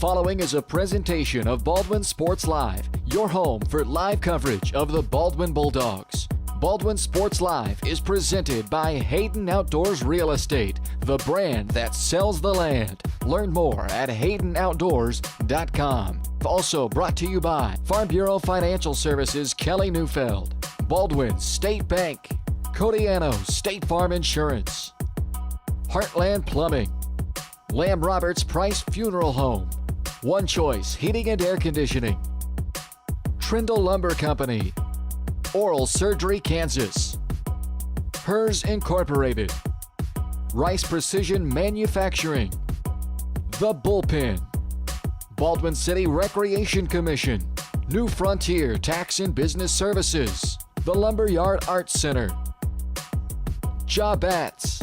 following is a presentation of Baldwin Sports Live, your home for live coverage of the Baldwin Bulldogs. Baldwin Sports Live is presented by Hayden Outdoors Real Estate, the brand that sells the land. Learn more at haydenoutdoors.com. Also brought to you by Farm Bureau Financial Services, Kelly Neufeld, Baldwin State Bank, Codiano State Farm Insurance, Heartland Plumbing, Lamb Roberts Price Funeral Home, One Choice Heating and Air Conditioning, Trindle Lumber Company, Oral Surgery Kansas, Hers Incorporated, Rice Precision Manufacturing, The Bullpen, Baldwin City Recreation Commission, New Frontier Tax and Business Services, the Lumberyard Arts Center, Jobats,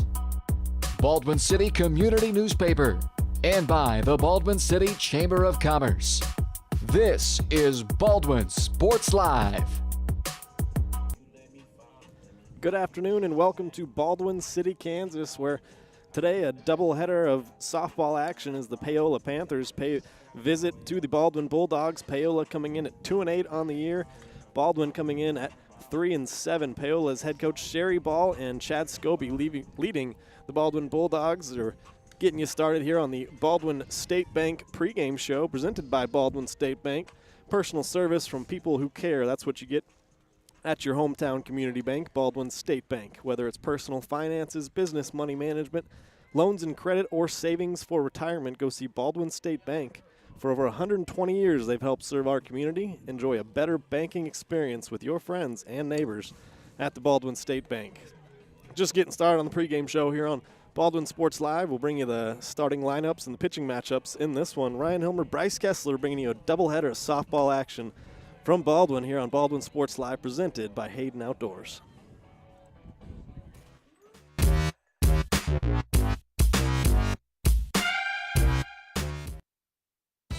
Baldwin City Community Newspaper, and by the Baldwin City Chamber of Commerce. This is Baldwin Sports Live. Good afternoon and welcome to Baldwin City, Kansas, where today a doubleheader of softball action as the Paola Panthers pay visit to the Baldwin Bulldogs. Paola coming in at 2-8 on the year. Baldwin coming in at 3-7. Paola's head coach Sherry Ball and Chad Scobie leading the Baldwin Bulldogs. Are getting you started here on the Baldwin State Bank pregame show presented by Baldwin State Bank. Personal service from people who care. That's what you get at your hometown community bank, Baldwin State Bank. Whether it's personal finances, business money management, loans and credit, or savings for retirement, go see Baldwin State Bank. For over 120 years, they've helped serve our community. Enjoy a better banking experience with your friends and neighbors at the Baldwin State Bank. Just getting started on the pregame show here on Baldwin Sports Live. We'll bring you the starting lineups and the pitching matchups in this one. Ryan Hilmer, Bryce Kessler bringing you a doubleheader of softball action from Baldwin here on Baldwin Sports Live, presented by Hayden Outdoors.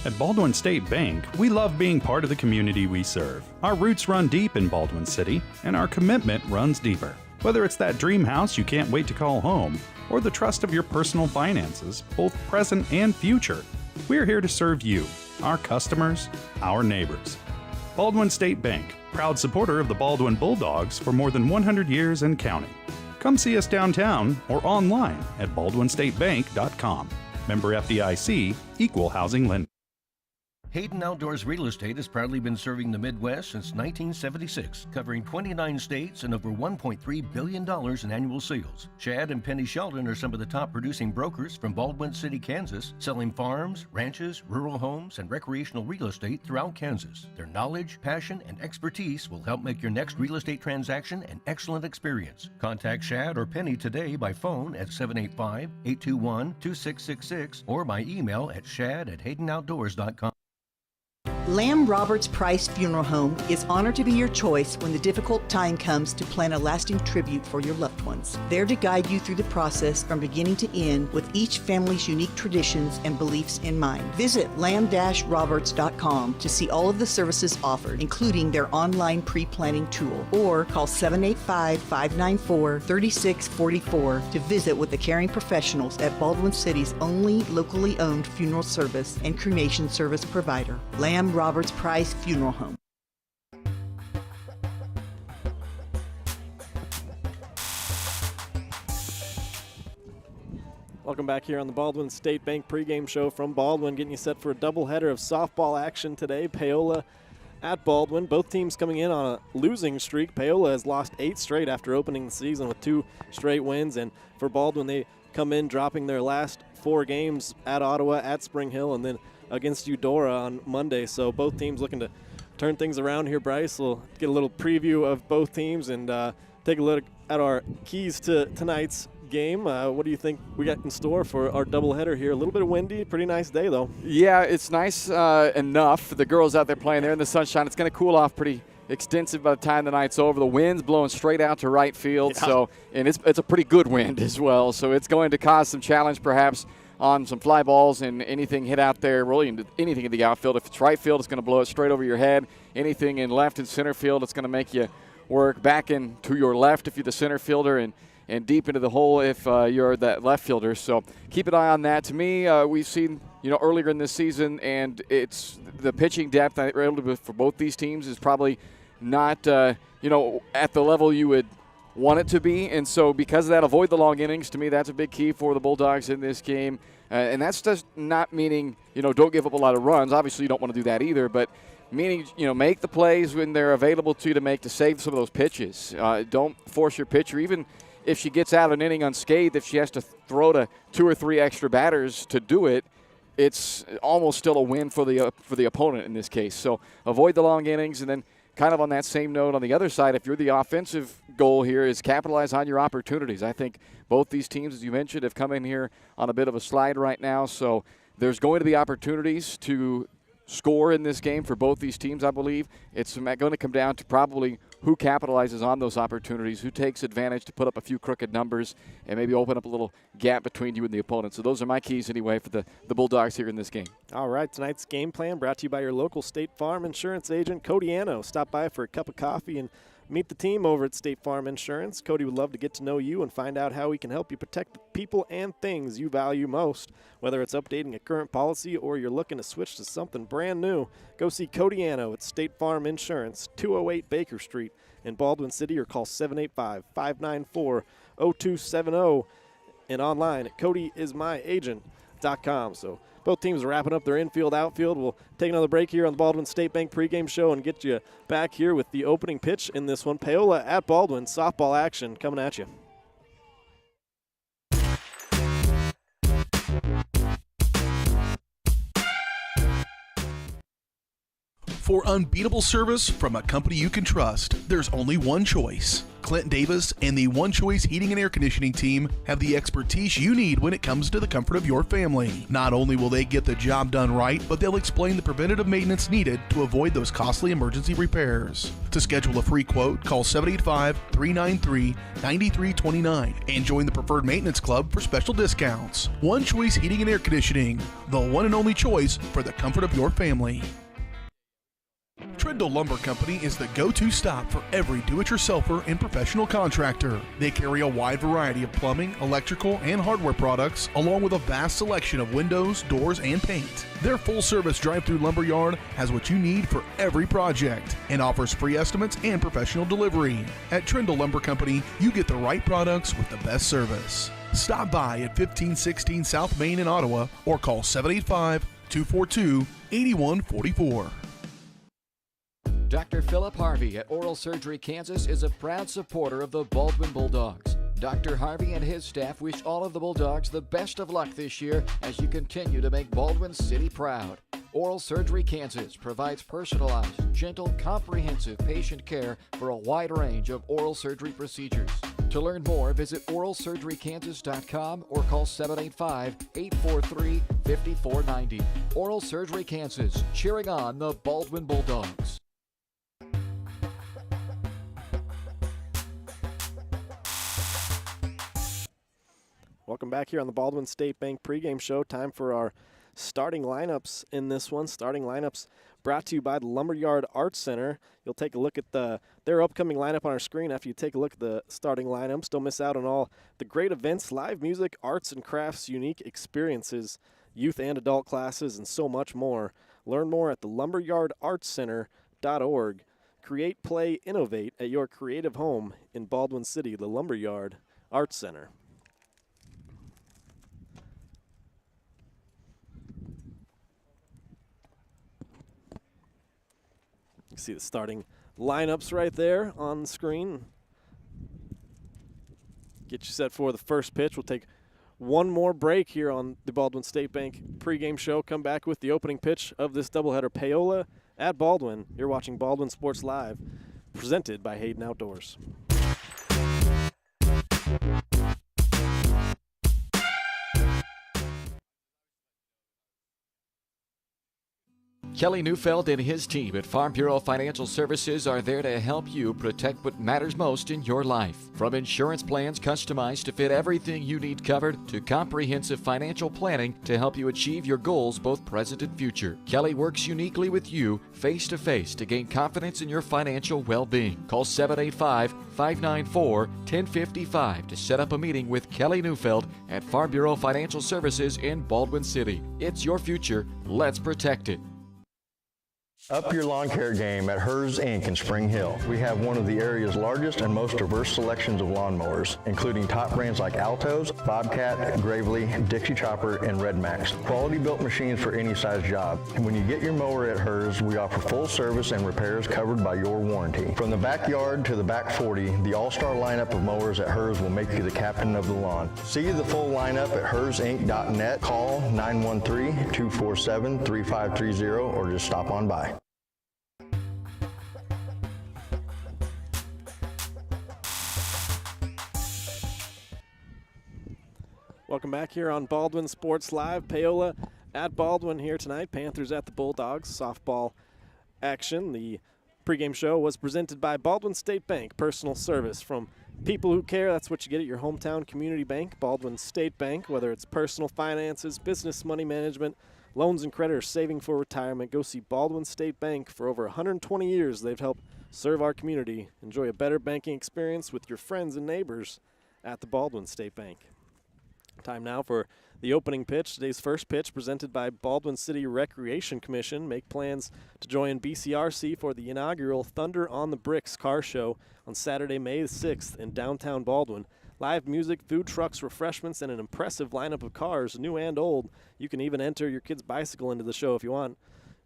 At Baldwin State Bank, we love being part of the community we serve. Our roots run deep in Baldwin City, and our commitment runs deeper. Whether it's that dream house you can't wait to call home, or the trust of your personal finances, both present and future, we're here to serve you, our customers, our neighbors. Baldwin State Bank, proud supporter of the Baldwin Bulldogs for more than 100 years and counting. Come see us downtown or online at baldwinstatebank.com. Member FDIC, Equal Housing Lender. Hayden Outdoors Real Estate has proudly been serving the Midwest since 1976, covering 29 states and over $1.3 billion in annual sales. Chad and Penny Sheldon are some of the top producing brokers from Baldwin City, Kansas, selling farms, ranches, rural homes, and recreational real estate throughout Kansas. Their knowledge, passion, and expertise will help make your next real estate transaction an excellent experience. Contact Chad or Penny today by phone at 785-821-2666 or by email at shad@haydenoutdoors.com. Lamb Roberts Price Funeral Home is honored to be your choice when the difficult time comes to plan a lasting tribute for your loved ones. There to guide you through the process from beginning to end with each family's unique traditions and beliefs in mind. Visit lamb-roberts.com to see all of the services offered, including their online pre-planning tool, or call 785-594-3644 to visit with the caring professionals at Baldwin City's only locally owned funeral service and cremation service provider, Lamb Roberts Price Funeral Home. Welcome back here on the Baldwin State Bank pregame show from Baldwin, getting you set for a doubleheader of softball action today. Paola at Baldwin. Both teams coming in on a losing streak. Paola has lost 8 straight after opening the season with 2 straight wins, and for Baldwin, they come in dropping their last 4 games at Ottawa, at Spring Hill, and then against Eudora on Monday. So both teams looking to turn things around here, Bryce. We'll get a little preview of both teams and take a look at our keys to tonight's game. What do you think we got in store for our doubleheader here? A little bit of windy, pretty nice day though. Yeah, it's nice enough for the girls out there playing there in the sunshine. It's going to cool off pretty extensive by the time the night's over. The wind's blowing straight out to right field, so and it's a pretty good wind as well. So it's going to cause some challenge perhaps on some fly balls and anything hit out there, really into anything in the outfield. If it's right field, it's going to blow it straight over your head. Anything in left and center field, it's going to make you work back into your left if you're the center fielder, and deep into the hole if you're that left fielder. So keep an eye on that. To me, we've seen earlier in this season, and it's the pitching depth for both these teams is probably not, at the level you would want it to be. And so because of that, avoid the long innings. To me, that's a big key for the Bulldogs in this game. And that's just not meaning, don't give up a lot of runs. Obviously, you don't want to do that either, but meaning, make the plays when they're available to you to make to save some of those pitches. Don't force your pitcher, even if she gets out of an inning unscathed, if she has to throw to 2 or 3 extra batters to do it, it's almost still a win for the opponent in this case. So avoid the long innings, and then kind of on that same note, on the other side, if you're the offensive goal here, is capitalize on your opportunities. I think both these teams, as you mentioned, have come in here on a bit of a slide right now. So there's going to be opportunities to score in this game for both these teams, I believe. It's going to come down to probably who capitalizes on those opportunities, who takes advantage to put up a few crooked numbers and maybe open up a little gap between you and the opponent. So those are my keys anyway for the Bulldogs here in this game. All right, tonight's game plan brought to you by your local State Farm Insurance agent, Cody Anno. Stop by for a cup of coffee and meet the team over at State Farm Insurance. Cody would love to get to know you and find out how he can help you protect the people and things you value most. Whether it's updating a current policy or you're looking to switch to something brand new, go see Cody Anno at State Farm Insurance, 208 Baker Street in Baldwin City, or call 785-594-0270 and online at codyismyagent.com. So both teams are wrapping up their infield, outfield. We'll take another break here on the Baldwin State Bank pregame show and get you back here with the opening pitch in this one. Paola at Baldwin, softball action coming at you. For unbeatable service from a company you can trust, there's only one choice. Clint Davis and the One Choice Heating and Air Conditioning team have the expertise you need when it comes to the comfort of your family. Not only will they get the job done right, but they'll explain the preventative maintenance needed to avoid those costly emergency repairs. To schedule a free quote, call 785-393-9329 and join the Preferred Maintenance Club for special discounts. One Choice Heating and Air Conditioning, the one and only choice for the comfort of your family. Trindle Lumber Company is the go-to stop for every do-it-yourselfer and professional contractor. They carry a wide variety of plumbing, electrical, and hardware products, along with a vast selection of windows, doors, and paint. Their full-service drive-through lumber yard has what you need for every project and offers free estimates and professional delivery. At Trindle Lumber Company, you get the right products with the best service. Stop by at 1516 South Main in Ottawa or call 785-242-8144. Dr. Philip Harvey at Oral Surgery Kansas is a proud supporter of the Baldwin Bulldogs. Dr. Harvey and his staff wish all of the Bulldogs the best of luck this year as you continue to make Baldwin City proud. Oral Surgery Kansas provides personalized, gentle, comprehensive patient care for a wide range of oral surgery procedures. To learn more, visit oralsurgerykansas.com or call 785-843-5490. Oral Surgery Kansas, cheering on the Baldwin Bulldogs. Welcome back here on the Baldwin State Bank pregame show. Time for our starting lineups in this one. Starting lineups brought to you by the Lumberyard Arts Center. You'll take a look at their upcoming lineup on our screen after you take a look at the starting lineups. Don't miss out on all the great events, live music, arts and crafts, unique experiences, youth and adult classes, and so much more. Learn more at the lumberyardartscenter.org. Create, play, innovate at your creative home in Baldwin City, the Lumberyard Arts Center. You see the starting lineups right there on the screen. Get you set for the first pitch. We'll take one more break here on the Baldwin State Bank pregame show. Come back with the opening pitch of this doubleheader. Paola at Baldwin. You're watching Baldwin Sports Live, presented by Hayden Outdoors. Kelly Neufeld and his team at Farm Bureau Financial Services are there to help you protect what matters most in your life. From insurance plans customized to fit everything you need covered to comprehensive financial planning to help you achieve your goals both present and future. Kelly works uniquely with you face-to-face to gain confidence in your financial well-being. Call 785-594-1055 to set up a meeting with Kelly Neufeld at Farm Bureau Financial Services in Baldwin City. It's your future. Let's protect it. Up your lawn care game at Hers Inc. in Spring Hill. We have one of the area's largest and most diverse selections of lawnmowers, including top brands like Altos, Bobcat, Gravely, Dixie Chopper, and Red Max. Quality built machines for any size job. And when you get your mower at Hers, we offer full service and repairs covered by your warranty. From the backyard to the back 40, the all-star lineup of mowers at Hers will make you the captain of the lawn. See the full lineup at hersinc.net. Call 913-247-3530 or just stop on by. Welcome back here on Baldwin Sports Live. Paola at Baldwin here tonight. Panthers at the Bulldogs. Softball action. The pregame show was presented by Baldwin State Bank. Personal service from people who care. That's what you get at your hometown community bank, Baldwin State Bank. Whether it's personal finances, business money management, loans and credit, or saving for retirement, go see Baldwin State Bank. For over 120 years, they've helped serve our community. Enjoy a better banking experience with your friends and neighbors at the Baldwin State Bank. Time now for the opening pitch. Today's first pitch presented by Baldwin City Recreation Commission. Make plans to join BCRC for the inaugural Thunder on the Bricks car show on Saturday, May 6th in downtown Baldwin. Live music, food trucks, refreshments, and an impressive lineup of cars, new and old. You can even enter your kid's bicycle into the show if you want.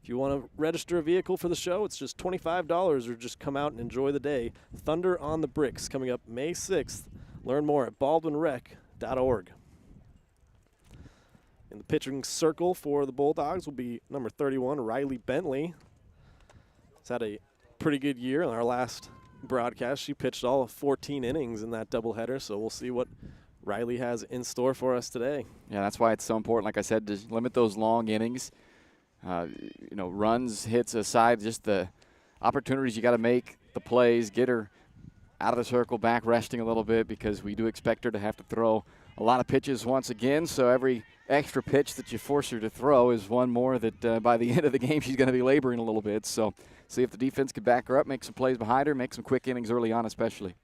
If you want to register a vehicle for the show, it's just $25 or just come out and enjoy the day. Thunder on the Bricks coming up May 6th. Learn more at baldwinrec.org. In the pitching circle for the Bulldogs will be number 31, Riley Bentley. He's had a pretty good year. In our last broadcast, she pitched all of 14 innings in that doubleheader, so we'll see what Riley has in store for us today. Yeah, that's why it's so important, like I said, to limit those long innings. Runs, hits aside, just the opportunities you got to make, the plays, get her out of the circle, back resting a little bit, because we do expect her to have to throw a lot of pitches once again, so every extra pitch that you force her to throw is one more that by the end of the game she's going to be laboring a little bit. So see if the defense can back her up, make some plays behind her, make some quick innings early on especially.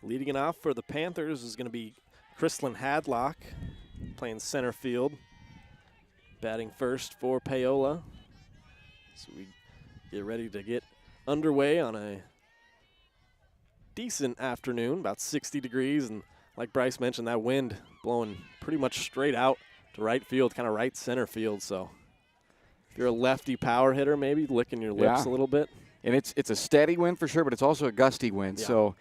Leading it off for the Panthers is going to be Chrislyn Hadlock, playing center field. Batting first for Paola. So we get ready to get underway on a decent afternoon, about 60 degrees, and like Bryce mentioned, that wind blowing pretty much straight out to right field, kind of right center field. So if you're a lefty power hitter, maybe licking your lips a little bit. And it's a steady wind for sure, but it's also a gusty wind. Yeah. So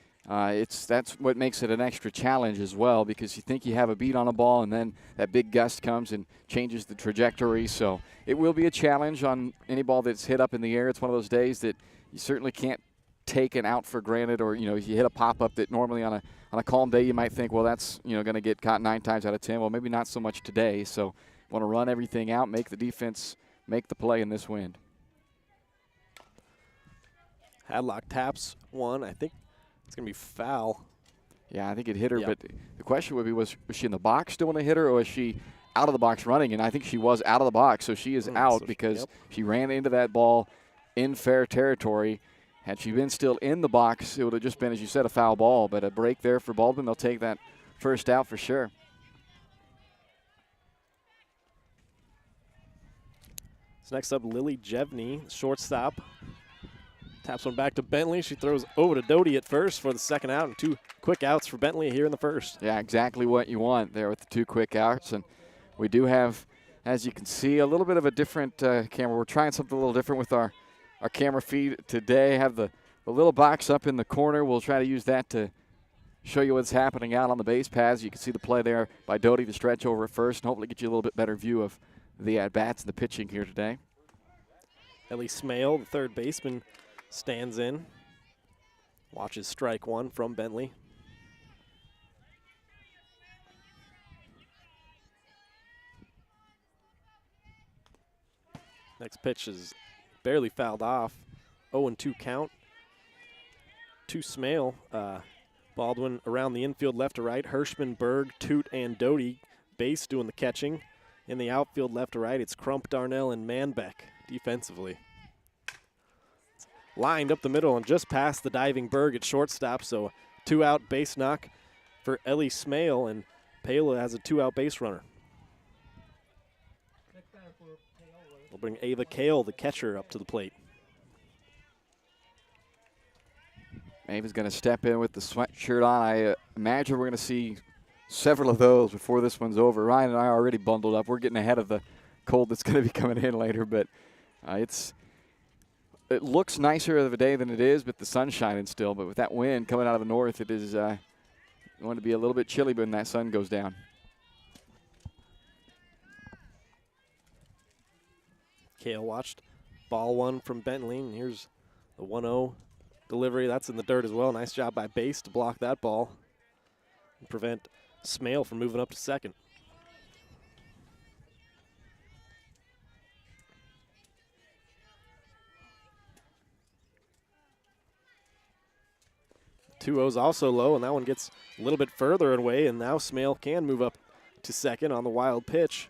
that's what makes it an extra challenge as well, because you think you have a beat on a ball, and then that big gust comes and changes the trajectory. So it will be a challenge on any ball that's hit up in the air. It's one of those days that you certainly can't take an out for granted, or if you hit a pop-up that normally on a calm day you might think, well, that's going to get caught 9 times out of 10. Well, maybe not so much today. So want to run everything out, make the defense make the play in this wind. Hadlock taps one. I think it's going to be foul. Yeah, I think it hit her, but the question would be, was she in the box still when it hit her, or was she out of the box running? And I think she was out of the box, so she is out because she ran into that ball in fair territory. Had she been still in the box, it would have just been, as you said, a foul ball. But a break there for Baldwin. They'll take that first out for sure. So next up, Lily Jevney, shortstop. Taps one back to Bentley. She throws over to Doty at first for the second out, and 2 quick outs for Bentley here in the first. Yeah, exactly what you want there with the 2 quick outs. And we do have, as you can see, a little bit of a different camera. We're trying something a little different with our camera feed today. Have the little box up in the corner. We'll try to use that to show you what's happening out on the base paths. You can see the play there by Doty, the stretch over at first, and hopefully get you a little bit better view of the at-bats and the pitching here today. Ellie Smale, the third baseman, stands in. Watches strike one from Bentley. Next pitch is barely fouled off. 0-2 count to Smale. Baldwin around the infield left to right. Hirschman, Berg, Toot, and Doty base doing the catching. In the outfield left to right, it's Crump, Darnell, and Manbeck defensively. Lined up the middle and just past the diving Berg at shortstop, so 2-out base knock for Ellie Smale, and Paola has a 2-out base runner. We'll bring Ava Kale, the catcher, up to the plate. Ava's going to step in with the sweatshirt on. I imagine we're going to see several of those before this one's over. Ryan and I are already bundled up. We're getting ahead of the cold that's going to be coming in later, but it looks nicer of a day than it is, but the sun's shining still. But with that wind coming out of the north, it is going to be a little bit chilly when that sun goes down. Kale watched ball one from Bentley, and here's the 1-0 delivery. That's in the dirt as well. Nice job by base to block that ball and prevent Smale from moving up to second. The 2-0's also low, and that one gets a little bit further away, and now Smale can move up to second on the wild pitch.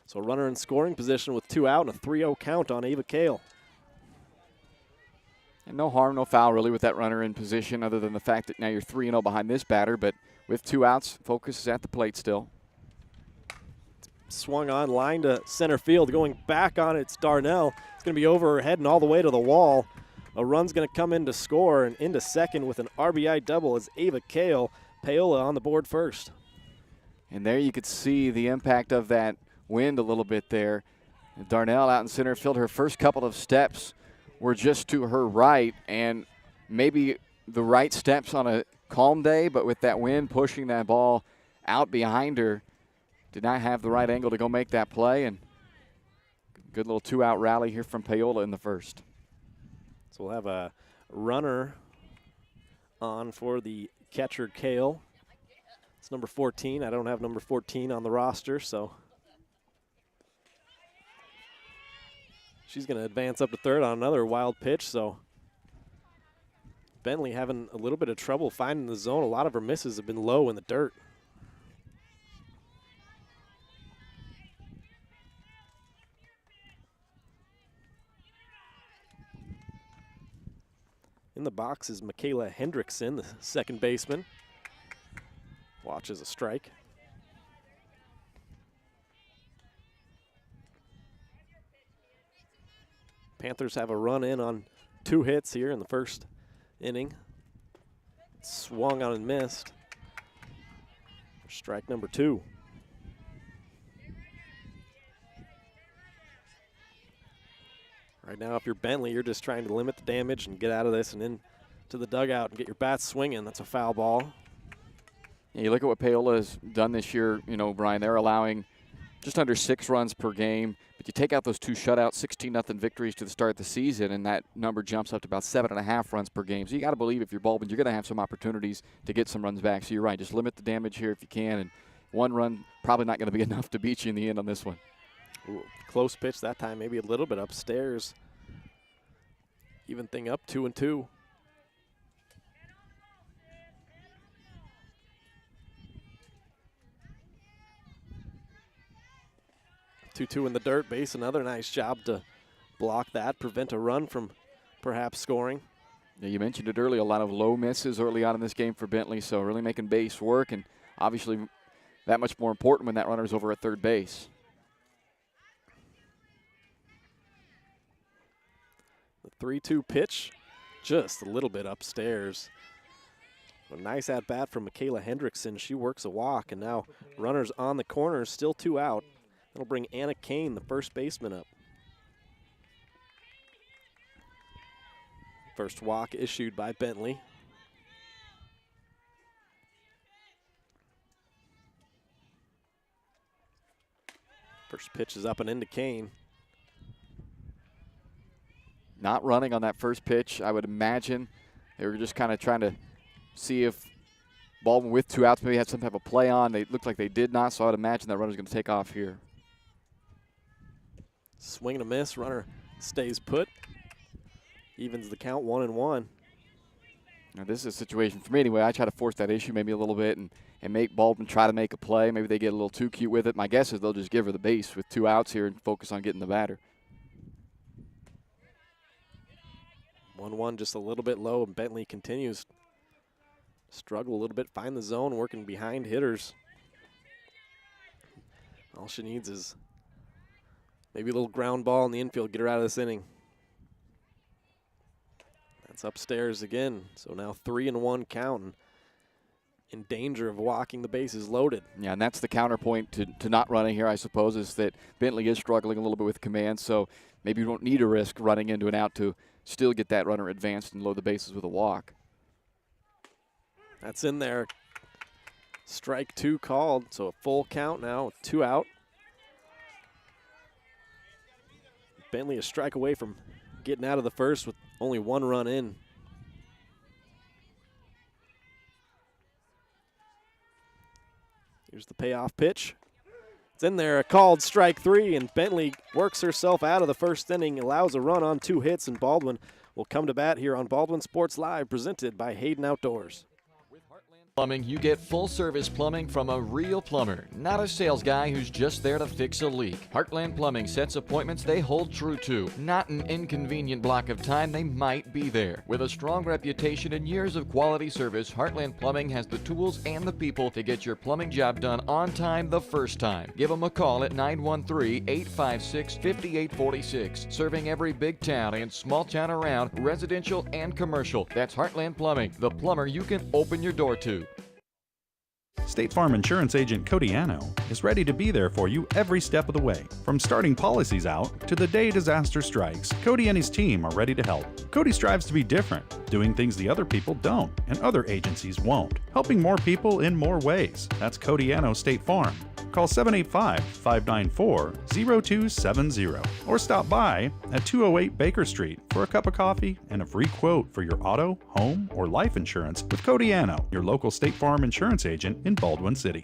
So a runner in scoring position with 2 out and a 3-0 count on Ava Kale. And no harm, no foul really with that runner in position, other than the fact that now you're 3-0 behind this batter, but with 2 outs, focus is at the plate still. Swung on, line to center field, going back on it's Darnell. It's going to be over her head and all the way to the wall. A run's going to come in to score, and into second with an RBI double is Ava Kale. Paola on the board first. And there you could see the impact of that wind a little bit there. Darnell out in center field, her first couple of steps were just to her right, and maybe the right steps on a calm day, but with that wind pushing that ball out behind her, did not have the right angle to go make that play, and good little 2-out rally here from Paola in the first. So we'll have a runner on for the catcher, Kale. It's number 14. I don't have number 14 on the roster, so she's going to advance up to third on another wild pitch. So Bentley having a little bit of trouble finding the zone. A lot of her misses have been low in the dirt. In the box is Michaela Hendrickson, the second baseman. Watches a strike. Panthers have a run in on 2 hits here in the first inning. Swung on and missed. Strike number 2. Right now, if you're Bentley, you're just trying to limit the damage and get out of this and into the dugout and get your bats swinging. That's a foul ball. Yeah, you look at what Paola has done this year, Brian, they're allowing just under 6 runs per game, but you take out those 2 shutouts, 16-0 victories to the start of the season, and that number jumps up to about 7.5 runs per game. So you got to believe if you're Baldwin, you're going to have some opportunities to get some runs back. So you're right, just limit the damage here if you can, and 1 run probably not going to be enough to beat you in the end on this one. Ooh, close pitch that time, maybe a little bit upstairs. Even thing up 2-2. Two in the dirt base. Another nice job to block that, prevent a run from perhaps scoring. Yeah, you mentioned it earlier, a lot of low misses early on in this game for Bentley, so really making base work, and obviously that much more important when that runner's over at third base. The 3-2 pitch, just a little bit upstairs. A nice at-bat from Michaela Hendrickson. She works a walk, and now runners on the corners, still 2 out. That'll bring Anna Kane, the first baseman, up. First walk issued by Bentley. First pitch is up and into Kane. Not running on that first pitch. I would imagine they were just kind of trying to see if Baldwin with 2 outs maybe had some type of play on. They looked like they did not, so I would imagine that runner's going to take off here. Swing and a miss. Runner stays put. Evens the count 1-1. Now this is a situation for me anyway. I try to force that issue maybe a little bit and make Baldwin try to make a play. Maybe they get a little too cute with it. My guess is they'll just give her the base with 2 outs here and focus on getting the batter. 1-1 just a little bit low, and Bentley continues to struggle a little bit, find the zone, working behind hitters. All she needs is maybe a little ground ball in the infield, get her out of this inning. That's upstairs again, so now 3-1 count, and in danger of walking the bases loaded. Yeah, and that's the counterpoint to not running here, I suppose, is that Bentley is struggling a little bit with command, so maybe you don't need to risk running into an out to still get that runner advanced and load the bases with a walk. That's in there. Strike 2 called, so a full count now, 2 out. Bentley a strike away from getting out of the first with only 1 run in. Here's the payoff pitch. It's in there, a called strike 3, and Bentley works herself out of the first inning, allows a run on 2 hits, and Baldwin will come to bat here on Baldwin Sports Live, presented by Hayden Outdoors. Plumbing, you get full-service plumbing from a real plumber, not a sales guy who's just there to fix a leak. Heartland Plumbing sets appointments they hold true to, not an inconvenient block of time they might be there. With a strong reputation and years of quality service, Heartland Plumbing has the tools and the people to get your plumbing job done on time the first time. Give them a call at 913-856-5846. Serving every big town and small town around, residential and commercial. That's Heartland Plumbing, the plumber you can open your door to. State Farm Insurance Agent Cody Anno is ready to be there for you every step of the way. From starting policies out to the day disaster strikes, Cody and his team are ready to help. Cody strives to be different, doing things the other people don't and other agencies won't, helping more people in more ways. That's Cody Anno State Farm. Call 785-594-0270 or stop by at 208 Baker Street for a cup of coffee and a free quote for your auto, home, or life insurance with Cody Anno, your local State Farm insurance agent in Baldwin City.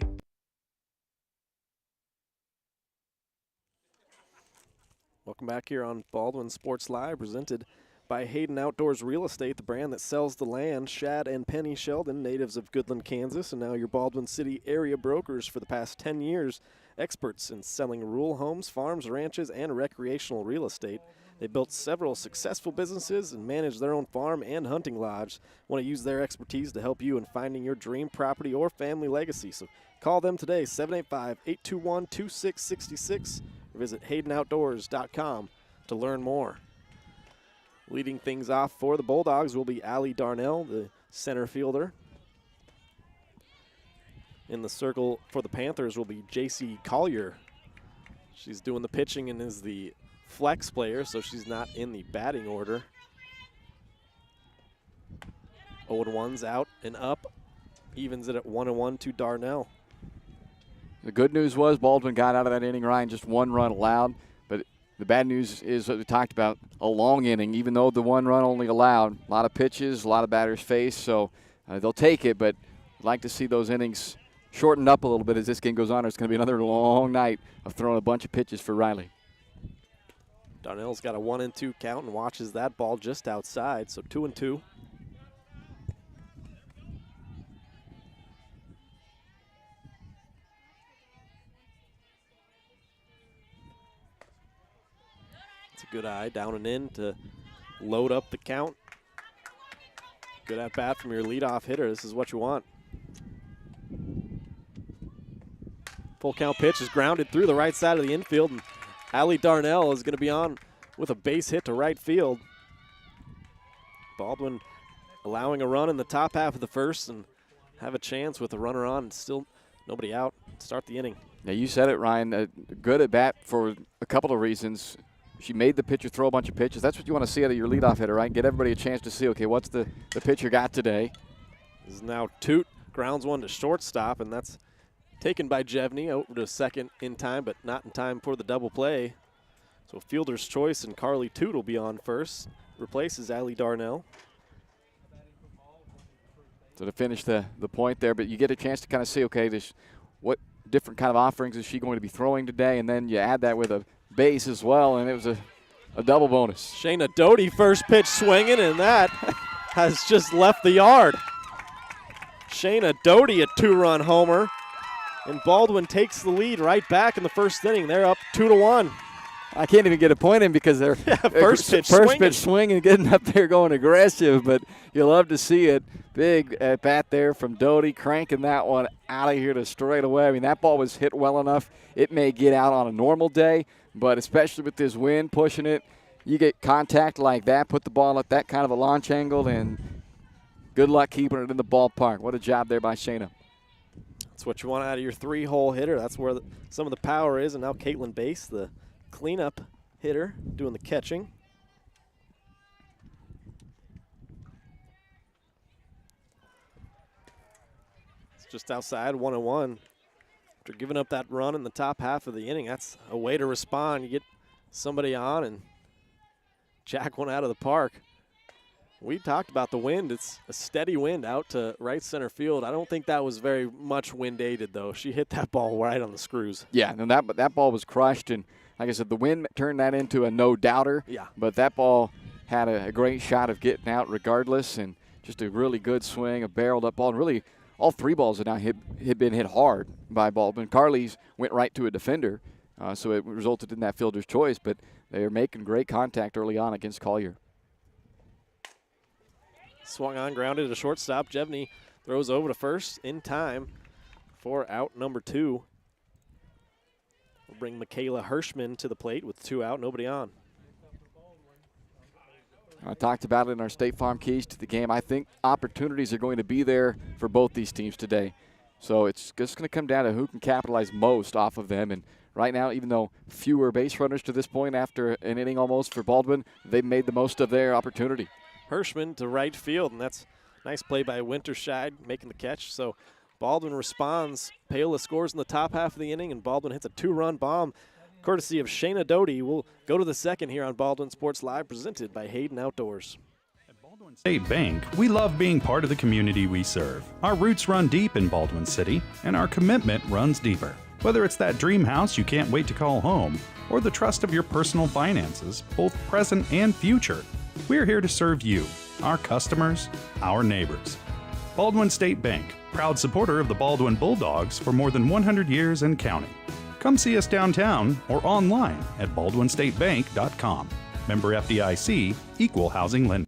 Welcome back here on Baldwin Sports Live, presented by Hayden Outdoors Real Estate, the brand that sells the land. Shad and Penny Sheldon, natives of Goodland, Kansas, and now your Baldwin City area brokers for the past 10 years. Experts in selling rural homes, farms, ranches, and recreational real estate. They built several successful businesses and manage their own farm and hunting lodge. Want to use their expertise to help you in finding your dream property or family legacy. So call them today, 785-821-2666, or visit HaydenOutdoors.com to learn more. Leading things off for the Bulldogs will be Allie Darnell, the center fielder. In the circle for the Panthers will be J.C. Collier. She's doing the pitching and is the flex player, so she's not in the batting order. 0-1's out and up. Evens it at 1-1 to Darnell. The good news was Baldwin got out of that inning, Ryan, just 1 run allowed. But the bad news is what we talked about, a long inning, even though the 1 run only allowed. A lot of pitches, a lot of batters faced, so they'll take it, but I'd like to see those innings shortened up a little bit as this game goes on. It's going to be another long night of throwing a bunch of pitches for Riley. Darnell's got a 1-2 count and watches that ball just outside, so 2-2. It's a good eye, down and in to load up the count. Good at bat from your leadoff hitter. This is what you want. Full count pitch is grounded through the right side of the infield, and Allie Darnell is going to be on with a base hit to right field. Baldwin allowing a run in the top half of the first and have a chance with a runner on and still nobody out. Start the inning. Yeah, you said it, Ryan. Good at bat for a couple of reasons. She made the pitcher throw a bunch of pitches. That's what you want to see out of your leadoff hitter, right? Get everybody a chance to see, okay, what's the pitcher got today? This is now Toot, grounds one to shortstop, and that's taken by Jevney over to second in time, but not in time for the double play. So fielder's choice, and Carly Toot will be on first. Replaces Allie Darnell. So to finish the point there, but you get a chance to kind of see, okay, what different kind of offerings is she going to be throwing today, and then you add that with a base as well, and it was a double bonus. Shayna Doty first pitch swinging, and that has just left the yard. Shayna Doty a 2-run homer, and Baldwin takes the lead right back in the first inning. They're up 2-1. I can't even get a point in because they're first pitch swinging, getting up there going aggressive, but you love to see it. Big at bat there from Doty, cranking that one out of here to straight away. I mean, that ball was hit well enough. It may get out on a normal day, but especially with this wind pushing it, you get contact like that, put the ball at that kind of a launch angle, and good luck keeping it in the ballpark. What a job there by Shayna. That's what you want out of your 3-hole hitter. That's where some of the power is, and now Caitlin Bass, the cleanup hitter, doing the catching. It's just outside, 1-1. After giving up that run in the top half of the inning, that's a way to respond. You get somebody on and jack one out of the park. We talked about the wind. It's a steady wind out to right center field. I don't think that was very much wind aided, though. She hit that ball right on the screws. Yeah, and that ball was crushed, and like I said, the wind turned that into a no-doubter. Yeah. But that ball had a great shot of getting out regardless, and just a really good swing, a barreled-up ball. And really, all 3 balls had now had been hit hard by Baldwin. Carly's went right to a defender, so it resulted in that fielder's choice. But they are making great contact early on against Collier. Swung on, grounded to shortstop. Jevney throws over to first in time for out number 2. We'll bring Michaela Hirschman to the plate with 2 out, nobody on. I talked about it in our State Farm keys to the game. I think opportunities are going to be there for both these teams today. So it's just going to come down to who can capitalize most off of them. And right now, even though fewer base runners to this point after an inning almost for Baldwin, they've made the most of their opportunity. Hirschman to right field, and that's a nice play by Winterscheid making the catch. So Baldwin responds. Paola scores in the top half of the inning, and Baldwin hits a 2-run bomb courtesy of Shayna Doty. We'll go to the second here on Baldwin Sports Live, presented by Hayden Outdoors. At Baldwin State Bank, we love being part of the community we serve. Our roots run deep in Baldwin City, and our commitment runs deeper. Whether it's that dream house you can't wait to call home, or the trust of your personal finances, both present and future, we're here to serve you, our customers, our neighbors. Baldwin State Bank, proud supporter of the Baldwin Bulldogs for more than 100 years and counting. Come see us downtown or online at baldwinstatebank.com. Member FDIC, Equal Housing Lender.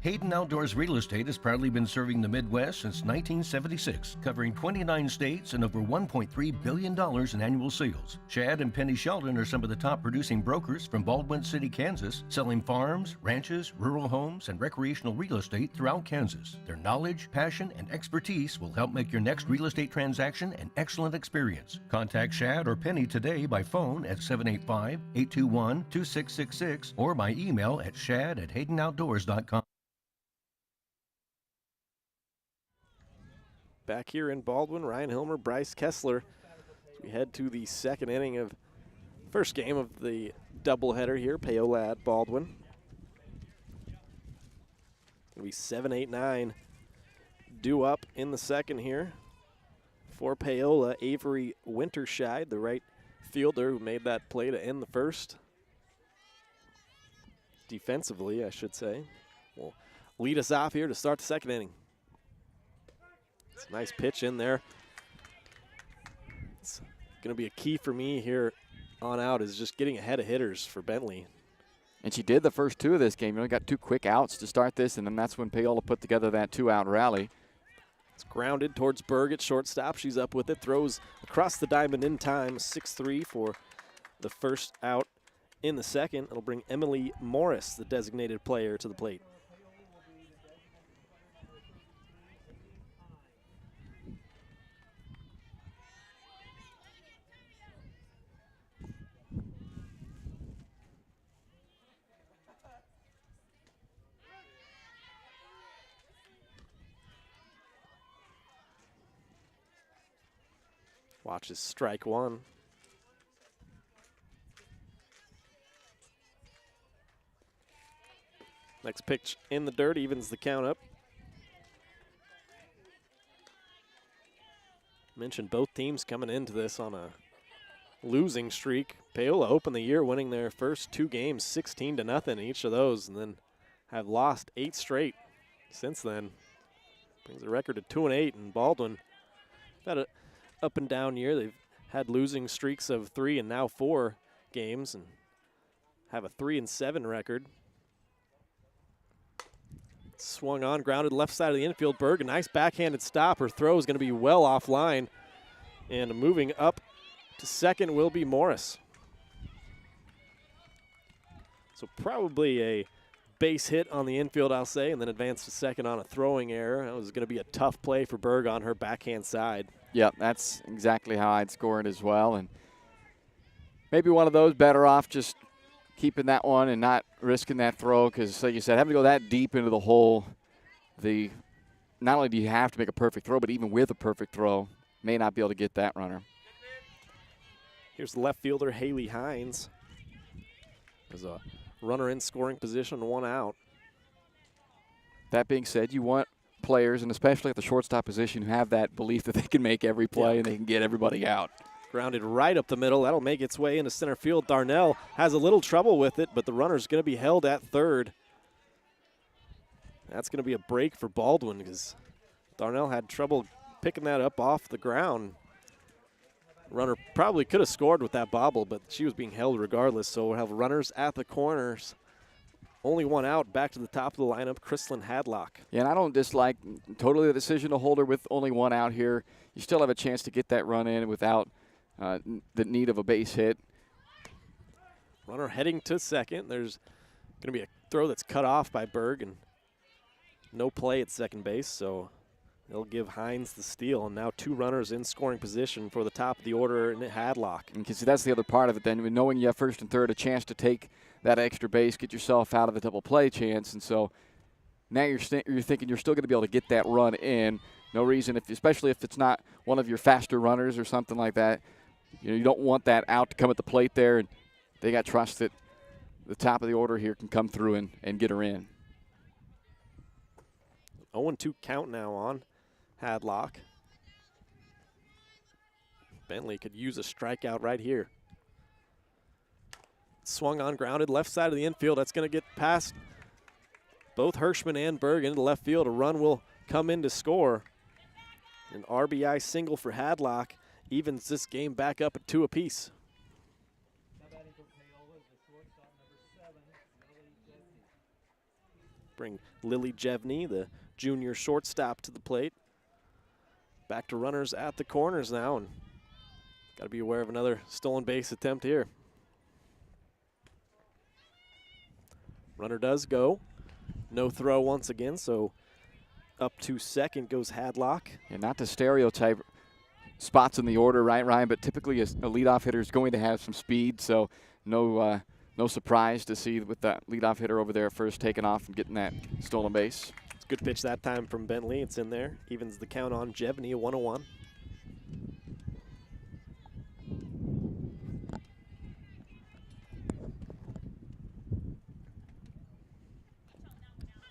Hayden Outdoors Real Estate has proudly been serving the Midwest since 1976, covering 29 states and over $1.3 billion in annual sales. Chad and Penny Sheldon are some of the top producing brokers from Baldwin City, Kansas, selling farms, ranches, rural homes, and recreational real estate throughout Kansas. Their knowledge, passion, and expertise will help make your next real estate transaction an excellent experience. Contact Chad or Penny today by phone at 785-821-2666 or by email at shad@haydenoutdoors.com. Back here in Baldwin, Ryan Hilmer, Bryce Kessler. As we head to the second inning of first game of the doubleheader here, Paola at Baldwin. It'll be 7-8-9 due up in the second here. For Paola, Avery Winterscheid, the right fielder who made that play to end the first. Defensively, I should say. Will lead us off here to start the second inning. It's a nice pitch in there. It's going to be a key for me here on out is just getting ahead of hitters for Bentley. And she did the first 2 of this game. You only got 2 quick outs to start this, and then that's when Paola put together that 2-out rally. It's grounded towards Berg at shortstop. She's up with it, throws across the diamond in time, 6-3 for the first out in the second. It'll bring Emily Morris, the designated player, to the plate. Watches strike 1. Next pitch in the dirt evens the count up. Mentioned both teams coming into this on a losing streak. Paola opened the year winning their first 2 games 16-0 in each of those, and then have lost 8 straight since then. Brings the record to 2-8, and Baldwin had a up and down year. They've had losing streaks of 3 and now 4 games and have a 3-7 record. Swung on, grounded left side of the infield. Berg, a nice backhanded stop. Her throw is going to be well offline. And moving up to second will be Morris. So probably a base hit on the infield, I'll say, and then advance to second on a throwing error. That was going to be a tough play for Berg on her backhand side. Yeah, that's exactly how I'd score it as well. And maybe one of those better off just keeping that one and not risking that throw because, like you said, having to go that deep into the hole, not only do you have to make a perfect throw, but even with a perfect throw, may not be able to get that runner. Here's the left fielder, Haley Hines. There's a runner in scoring position, 1 out. That being said, you want players, and especially at the shortstop position, who have that belief that they can make every play and they can get everybody out. Grounded right up the middle. That'll make its way into center field. Darnell has a little trouble with it, but the runner's going to be held at third. That's going to be a break for Baldwin because Darnell had trouble picking that up off the ground. Runner probably could have scored with that bobble, but she was being held regardless. So we'll have runners at the corners. Only 1 out, back to the top of the lineup, Chrislyn Hadlock. Yeah, and I don't dislike totally the decision to hold her with only 1 out here. You still have a chance to get that run in without the need of a base hit. Runner heading to second. There's going to be a throw that's cut off by Berg, and no play at second base, so they'll give Hines the steal. And now 2 runners in scoring position for the top of the order in Hadlock. And see, that's the other part of it then. Knowing you have first and third, a chance to take that extra base, get yourself out of the double play chance. And so now you're thinking you're still going to be able to get that run in. No reason, especially if it's not one of your faster runners or something like that. You don't want that out to come at the plate there. And they got trust that the top of the order here can come through and get her in. 0-2 count now on Hadlock. Bentley could use a strikeout right here. Swung on, grounded left side of the infield. That's going to get past both Hirschman and Berg into left field. A run will come in to score. An RBI single for Hadlock evens this game back up at 2 apiece. Bring Lily Jevney, the junior shortstop, to the plate. Back to runners at the corners now, and got to be aware of another stolen base attempt here. Runner does go. No throw once again, so up to second goes Hadlock. And not to stereotype spots in the order, right, Ryan, but typically a leadoff hitter is going to have some speed, so no surprise to see with that leadoff hitter over there first taking off and getting that stolen base. It's a good pitch that time from Bentley. It's in there. Evens the count on Jevney, 1-1.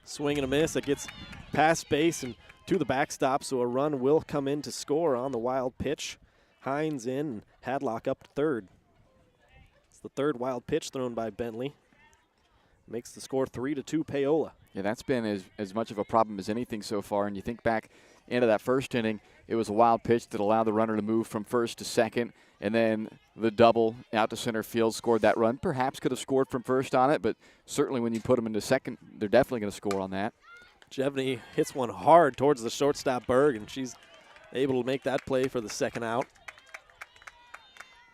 Swing and a miss. It gets past base and to the backstop, so a run will come in to score on the wild pitch. Hines in, and Hadlock up to third. It's the third wild pitch thrown by Bentley. Makes the score 3-2 Paola. Yeah, that's been as much of a problem as anything so far. And you think back into that first inning, it was a wild pitch that allowed the runner to move from first to second, and then the double out to center field scored that run. Perhaps could have scored from first on it, but certainly when you put them into second, they're definitely going to score on that. Jevney hits one hard towards the shortstop Berg, and she's able to make that play for the second out.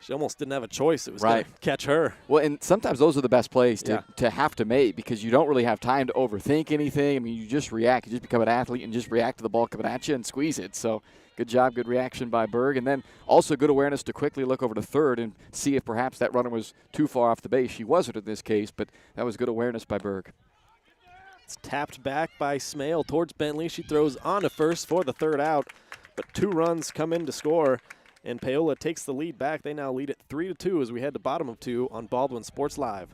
She almost didn't have a choice. It was going to catch her. Well, and sometimes those are the best plays to have to make because you don't really have time to overthink anything. I mean, you just react. You just become an athlete and just react to the ball coming at you and squeeze it. So good job, good reaction by Berg. And then also good awareness to quickly look over to third and see if perhaps that runner was too far off the base. She wasn't in this case, but that was good awareness by Berg. It's tapped back by Smale towards Bentley. She throws on to first for the third out, but 2 runs come in to score. And Paola takes the lead back. They now lead at 3-2 as we head to bottom of 2 on Baldwin Sports Live.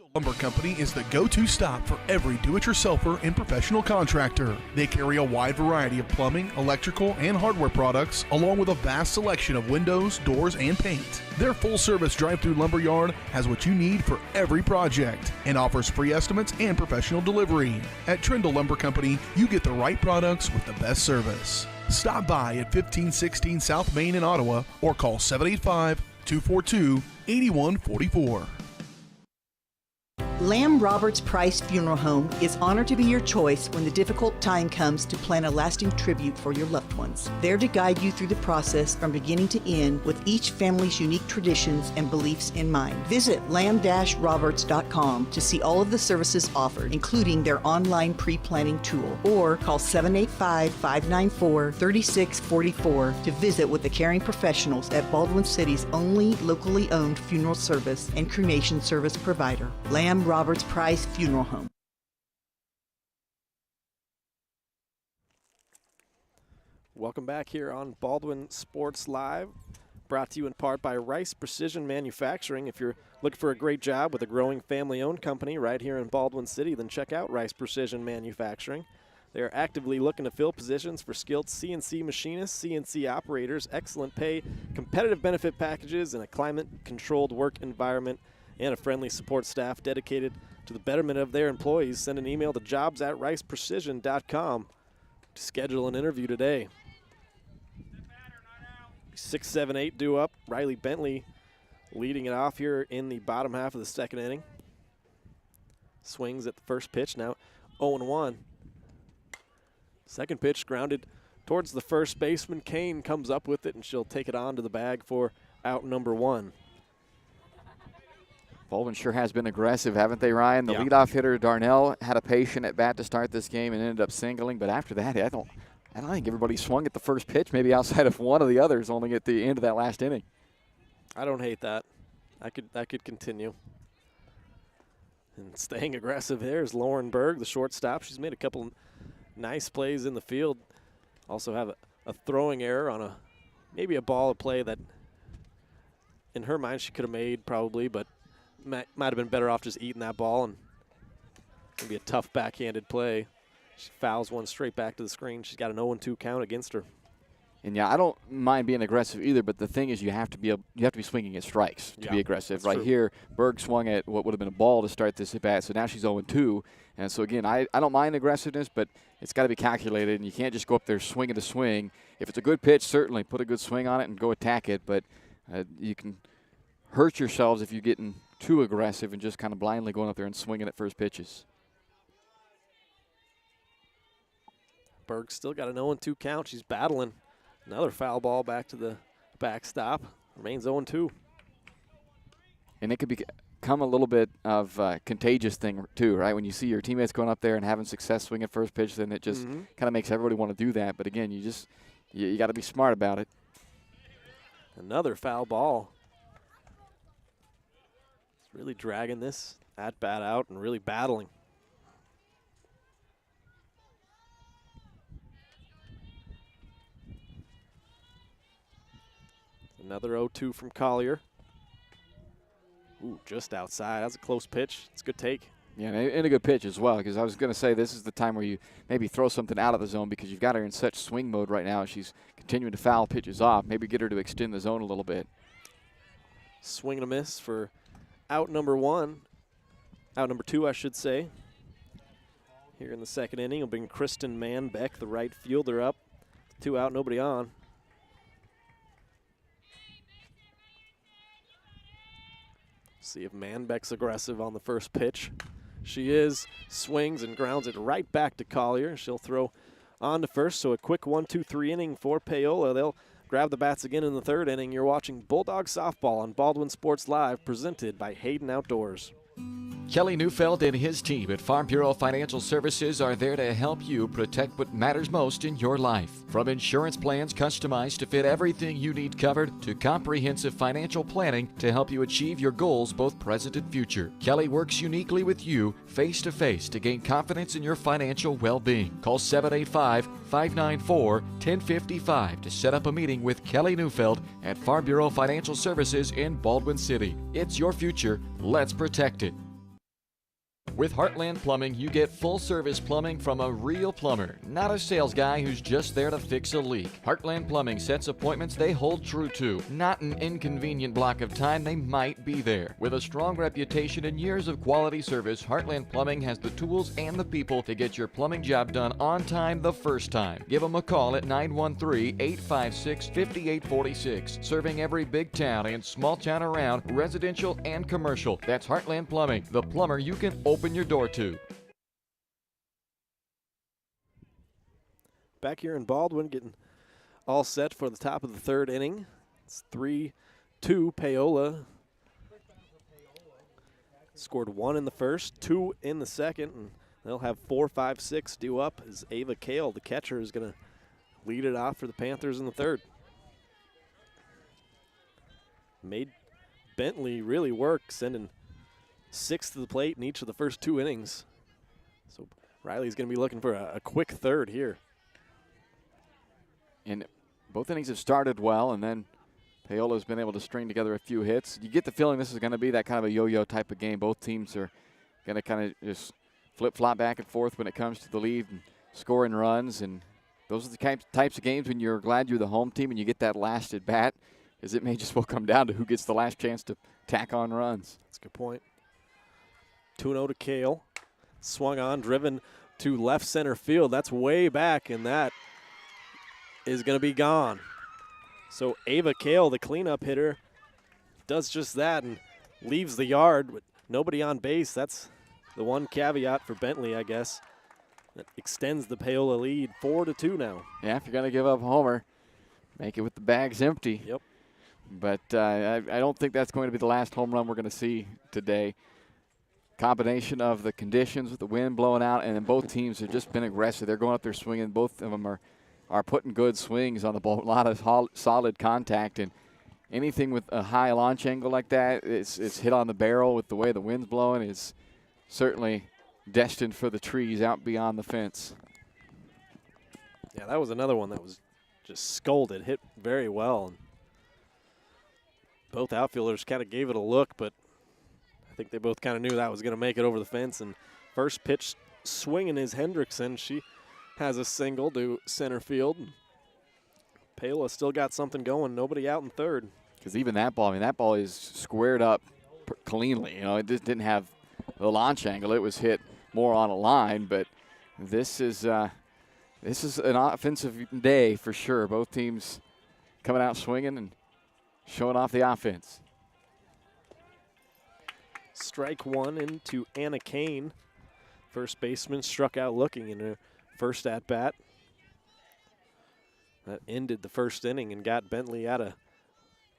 Lumber Company is the go-to stop for every do-it-yourselfer and professional contractor. They carry a wide variety of plumbing, electrical, and hardware products, along with a vast selection of windows, doors, and paint. Their full-service drive-through lumber yard has what you need for every project and offers free estimates and professional delivery. At Trindle Lumber Company, you get the right products with the best service. Stop by at 1516 South Main in Ottawa or call 785-242-8144. Lamb Roberts Price Funeral Home is honored to be your choice when the difficult time comes to plan a lasting tribute for your loved ones. There to guide you through the process from beginning to end with each family's unique traditions and beliefs in mind. Visit lamb-roberts.com to see all of the services offered, including their online pre-planning tool, or call 785-594-3644 to visit with the caring professionals at Baldwin City's only locally owned funeral service and cremation service provider, Lamb Roberts Price Funeral Home. Welcome back here on Baldwin Sports Live, brought to you in part by Rice Precision Manufacturing. If you're looking for a great job with a growing family-owned company right here in Baldwin City, then check out Rice Precision Manufacturing. They are actively looking to fill positions for skilled CNC machinists, CNC operators, excellent pay, competitive benefit packages, and a climate-controlled work environment, and a friendly support staff dedicated to the betterment of their employees. Send an email to jobs@riceprecision.com to schedule an interview today. 6-7-8 due up. Riley Bentley leading it off here in the bottom half of the second inning. Swings at the first pitch, now 0-1. Second pitch grounded towards the first baseman. Kane comes up with it, and she'll take it on to the bag for out number 1. Baldwin sure has been aggressive, haven't they, Ryan? The leadoff hitter, Darnell, had a patient at bat to start this game and ended up singling. But after that, I don't think everybody swung at the first pitch, maybe outside of one of the others, only at the end of that last inning. I don't hate that. That could continue. And staying aggressive there is Lauren Berg, the shortstop. She's made a couple nice plays in the field. Also have a throwing error on maybe a ball of play that in her mind she could have made probably, but might have been better off just eating that ball, and it's going to be a tough backhanded play. She fouls one straight back to the screen. She's got an 0-2 count against her. And yeah, I don't mind being aggressive either, but the thing is you have to be swinging at strikes to be aggressive. Right here, Berg swung at what would have been a ball to start this at bat, so now she's 0-2. And so again, I don't mind aggressiveness, but it's got to be calculated, and you can't just go up there swinging to swing. If it's a good pitch, certainly put a good swing on it and go attack it, but you can hurt yourselves if you're getting too aggressive and just kind of blindly going up there and swinging at first pitches. Berg still got an 0-2 count. She's battling. Another foul ball back to the backstop. Remains 0-2. And it could become a little bit of a contagious thing too, right? When you see your teammates going up there and having success swinging first pitch, then it just kind of makes everybody want to do that. But again, you got to be smart about it. Another foul ball. Really dragging this at-bat out and really battling. Another 0-2 from Collier. Ooh, just outside. That's a close pitch. It's a good take. Yeah, and a good pitch as well, because I was going to say this is the time where you maybe throw something out of the zone because you've got her in such swing mode right now. She's continuing to foul pitches off. Maybe get her to extend the zone a little bit. Swing and a miss for out number 1. Out number 2, I should say. Here in the second inning will bring Kristen Manbeck, the right fielder, up. 2 out, nobody on. See if Manbeck's aggressive on the first pitch. She is. Swings and grounds it right back to Collier. She'll throw on to first, so a quick 1-2-3 inning for Paola. They'll grab the bats again in the third inning. You're watching Bulldogs softball on Baldwin Sports Live, presented by Hayden Outdoors. Kelly Neufeld and his team at Farm Bureau Financial Services are there to help you protect what matters most in your life. From insurance plans customized to fit everything you need covered to comprehensive financial planning to help you achieve your goals both present and future. Kelly works uniquely with you face-to-face to gain confidence in your financial well-being. Call 785-594-1055 to set up a meeting with Kelly Neufeld at Farm Bureau Financial Services in Baldwin City. It's your future. Let's protect it. With Heartland Plumbing, you get full-service plumbing from a real plumber, not a sales guy who's just there to fix a leak. Heartland Plumbing sets appointments they hold true to, not an inconvenient block of time they might be there. With a strong reputation and years of quality service, Heartland Plumbing has the tools and the people to get your plumbing job done on time the first time. Give them a call at 913-856-5846. Serving every big town and small town around, residential and commercial. That's Heartland Plumbing, the plumber you can open your door to. Back here in Baldwin, getting all set for the top of the third inning. It's 3-2 Paola. Scored 1 in the first, 2 in the second, and they'll have 4, 5, 6 due up as Ava Kale, the catcher, is going to lead it off for the Panthers in the third. Made Bentley really work, sending 6 to the plate in each of the first 2 innings. So Riley's going to be looking for a quick third here. And both innings have started well, and then Paola's been able to string together a few hits. You get the feeling this is going to be that kind of a yo-yo type of game. Both teams are going to kind of just flip-flop back and forth when it comes to the lead and scoring runs. And those are the types of games when you're glad you're the home team and you get that last at bat, because it may just well come down to who gets the last chance to tack on runs. That's a good point. 2-0 to Kale. Swung on, driven to left center field. That's way back, and that is going to be gone. So Ava Kale, the cleanup hitter, does just that and leaves the yard with nobody on base. That's the one caveat for Bentley, I guess. That extends the Paola lead 4-2 now. Yeah, if you're going to give up a homer, make it with the bags empty. Yep. But I don't think that's going to be the last home run we're going to see today. Combination of the conditions with the wind blowing out, and then both teams have just been aggressive. They're going up there swinging. Both of them are putting good swings on the ball. A lot of solid contact, and anything with a high launch angle like that, it's hit on the barrel with the way the wind's blowing, is certainly destined for the trees out beyond the fence. Yeah, that was another one that was just scolded, hit very well. And both outfielders kind of gave it a look, but I think they both kind of knew that was going to make it over the fence. And first pitch swinging is Hendrickson. She has a single to center field. Paola still got something going. Nobody out in third. Because even that ball, that ball is squared up cleanly. It just didn't have the launch angle. It was hit more on a line. But this is an offensive day for sure. Both teams coming out swinging and showing off the offense. Strike one into Anna Kane. First baseman struck out looking in her first at-bat. That ended the first inning and got Bentley out of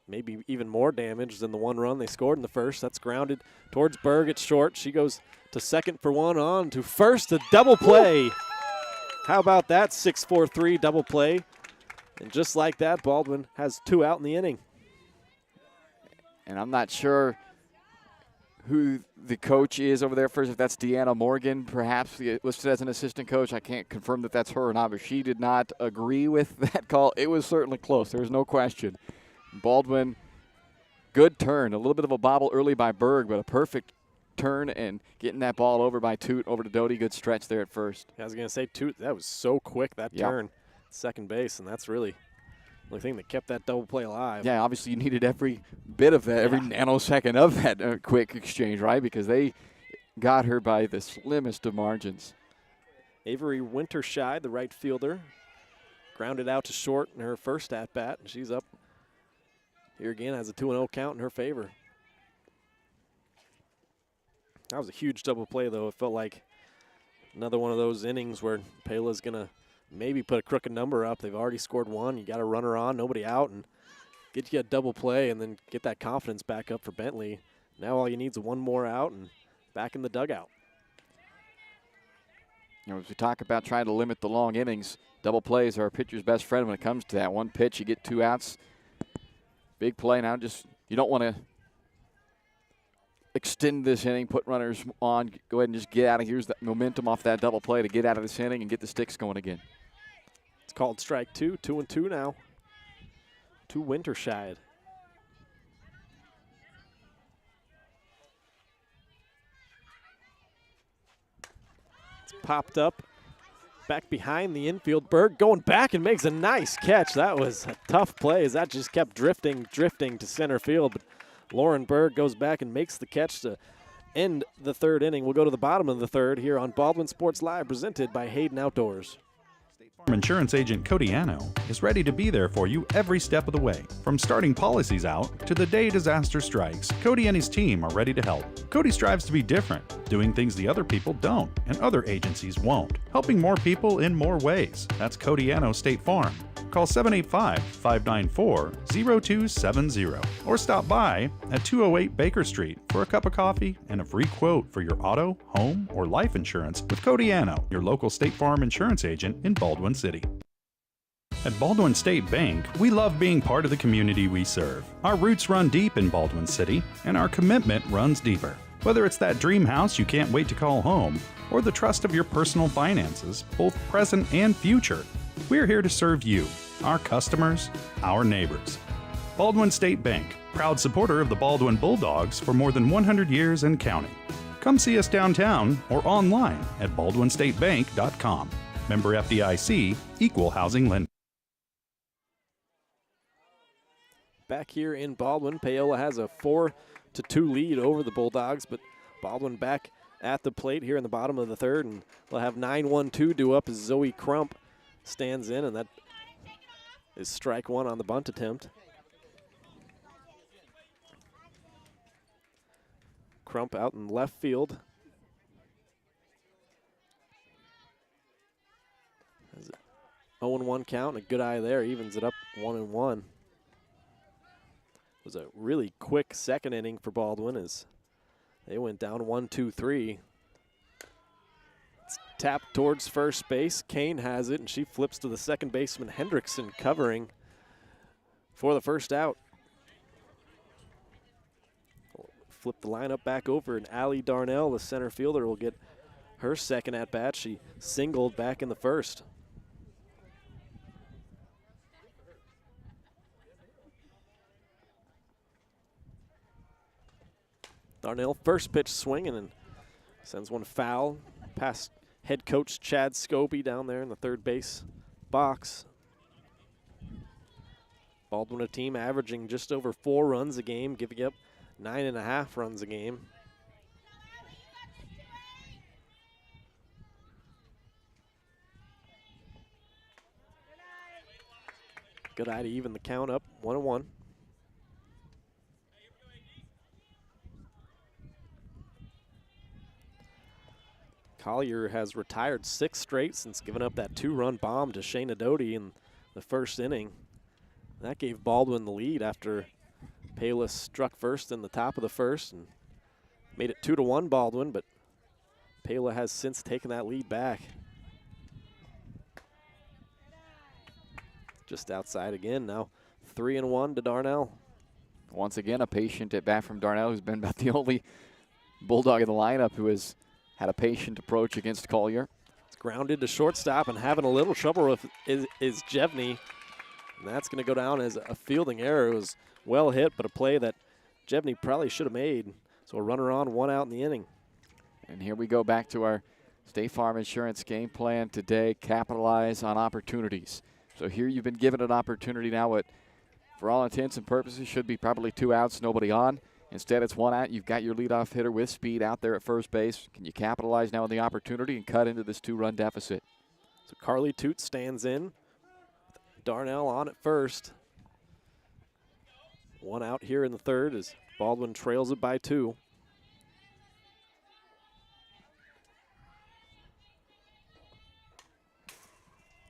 maybe even more damage than the one run they scored in the first. That's grounded towards Berg at short. She goes to second for one, on to first, a double play. How about that 6-4-3 double play? And just like that, Baldwin has 2 out in the inning. And I'm not sure who the coach is over there first, if that's Deanna Morgan, perhaps listed as an assistant coach. I can't confirm that that's her or not, but she did not agree with that call. It was certainly close. There was no question. Baldwin, good turn. A little bit of a bobble early by Berg, but a perfect turn and getting that ball over by Toot, over to Doty. Good stretch there at first. Yeah, I was going to say, Toot, that was so quick, that turn. Second base, and that's really the only thing that kept that double play alive. Yeah, obviously you needed every bit of that, every nanosecond of that quick exchange, right? Because they got her by the slimmest of margins. Avery Winterscheid, the right fielder, grounded out to short in her first at-bat, and she's up here again, has a 2-0 count in her favor. That was a huge double play, though. It felt like another one of those innings where Paola's going to maybe put a crooked number up. They've already scored one. You got a runner on, nobody out, and get you a double play and then get that confidence back up for Bentley. Now all you need is one more out and back in the dugout. As we talk about trying to limit the long innings, double plays are a pitcher's best friend when it comes to that. One pitch, you get 2 outs. Big play now. Just you don't want to extend this inning, put runners on, go ahead and just get out of here. Here's the momentum off that double play to get out of this inning and get the sticks going again. It's called strike 2, 2-2 now. To Winterscheid. popped up back behind the infield. Berg going back and makes a nice catch. That was a tough play as that just kept drifting to center field. But Lauren Berg goes back and makes the catch to end the third inning. We'll go to the bottom of the third here on Baldwin Sports Live, presented by Hayden Outdoors. Insurance agent Cody Anno is ready to be there for you every step of the way. From starting policies out to the day disaster strikes, Cody and his team are ready to help. Cody strives to be different, doing things the other people don't and other agencies won't, helping more people in more ways. That's Cody Anno State Farm. Call 785-594-0270 or stop by at 208 Baker Street for a cup of coffee and a free quote for your auto, home, or life insurance with Cody Anno, your local State Farm insurance agent in Baldwin City. At Baldwin State Bank, we love being part of the community we serve. Our roots run deep in Baldwin City, and our commitment runs deeper. Whether it's that dream house you can't wait to call home, or the trust of your personal finances, both present and future, we're here to serve you, our customers, our neighbors. Baldwin State Bank, proud supporter of the Baldwin Bulldogs for more than 100 years and counting. Come see us downtown or online at baldwinstatebank.com. Member FDIC, Equal Housing Lender. Back here in Baldwin, Paola has a 4-2 lead over the Bulldogs, but Baldwin back at the plate here in the bottom of the third, and they'll have 9-1-2 due up as Zoe Crump stands in, and that is strike one on the bunt attempt. Crump out in left field. 0-1 count, and a good eye there, evens it up 1-1. Was a really quick second inning for Baldwin as they went down 1-2-3. It's tapped towards first base. Kane has it, and she flips to the second baseman, Hendrickson, covering for the first out. Flip the lineup back over, and Allie Darnell, the center fielder, will get her second at-bat. She singled back in the first. Darnell first pitch swinging and sends one foul past head coach Chad Scobie down there in the third base box. Baldwin, a team averaging just over 4 runs a game, giving up 9.5 runs a game. Good eye to even the count up, 1-1. Collier has retired 6 straight since giving up that 2-run bomb to Shayna Doty in the first inning. That gave Baldwin the lead after Paola struck first in the top of the first and made it 2-1 Baldwin, but Paola has since taken that lead back. Just outside again now, 3-1 to Darnell. Once again, a patient at bat from Darnell, who's been about the only Bulldog in the lineup who has had a patient approach against Collier. It's grounded to shortstop, and having a little trouble with is Jevney. And that's going to go down as a fielding error. It was well hit, but a play that Jevney probably should have made. So a runner on, 1 out in the inning. And here we go back to our State Farm Insurance game plan today. Capitalize on opportunities. So here you've been given an opportunity now. What, for all intents and purposes, should be probably 2 outs, nobody on. Instead, it's 1 out. You've got your leadoff hitter with speed out there at first base. Can you capitalize now on the opportunity and cut into this 2-run deficit? So Carly Toot stands in. Darnell on at first. 1 out here in the third as Baldwin trails it by 2.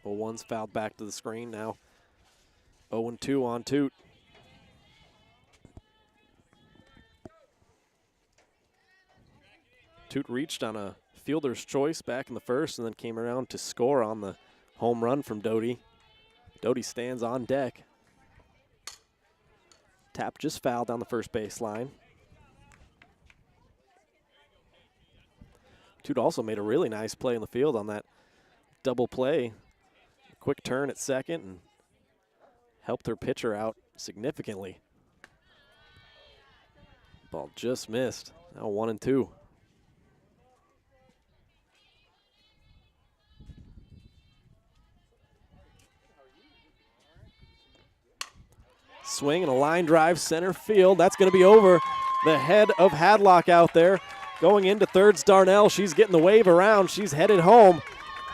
Well, 1's fouled back to the screen now. 0-2 on Toot. Toot reached on a fielder's choice back in the first and then came around to score on the home run from Doty. Doty stands on deck. Tap just fouled down the first baseline. Toot also made a really nice play in the field on that double play. Quick turn at second and helped her pitcher out significantly. Ball just missed. Now 1-2. Swing and a line drive center field. That's going to be over the head of Hadlock out there. Going into thirds, Darnell. She's getting the wave around. She's headed home.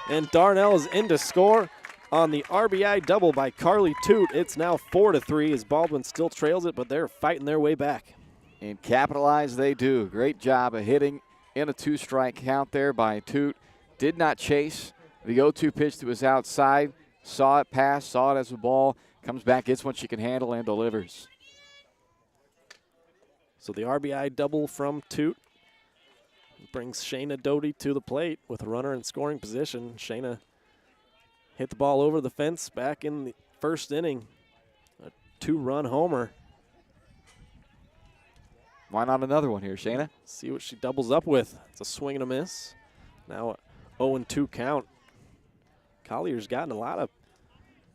And Darnell is in to score on the RBI double by Carly Toot. It's now 4-3 as Baldwin still trails it, but they're fighting their way back. And capitalize they do. Great job of hitting in a 2-strike count there by Toot. Did not chase the 0-2 pitch that was outside. Saw it pass, saw it as a ball. Comes back, gets one she can handle, and delivers. So the RBI double from Toot brings Shayna Doty to the plate with a runner in scoring position. Shayna hit the ball over the fence back in the first inning. A 2-run homer. Why not another one here, Shayna? See what she doubles up with. It's a swing and a miss. Now a 0-2 count. Collier's gotten a lot of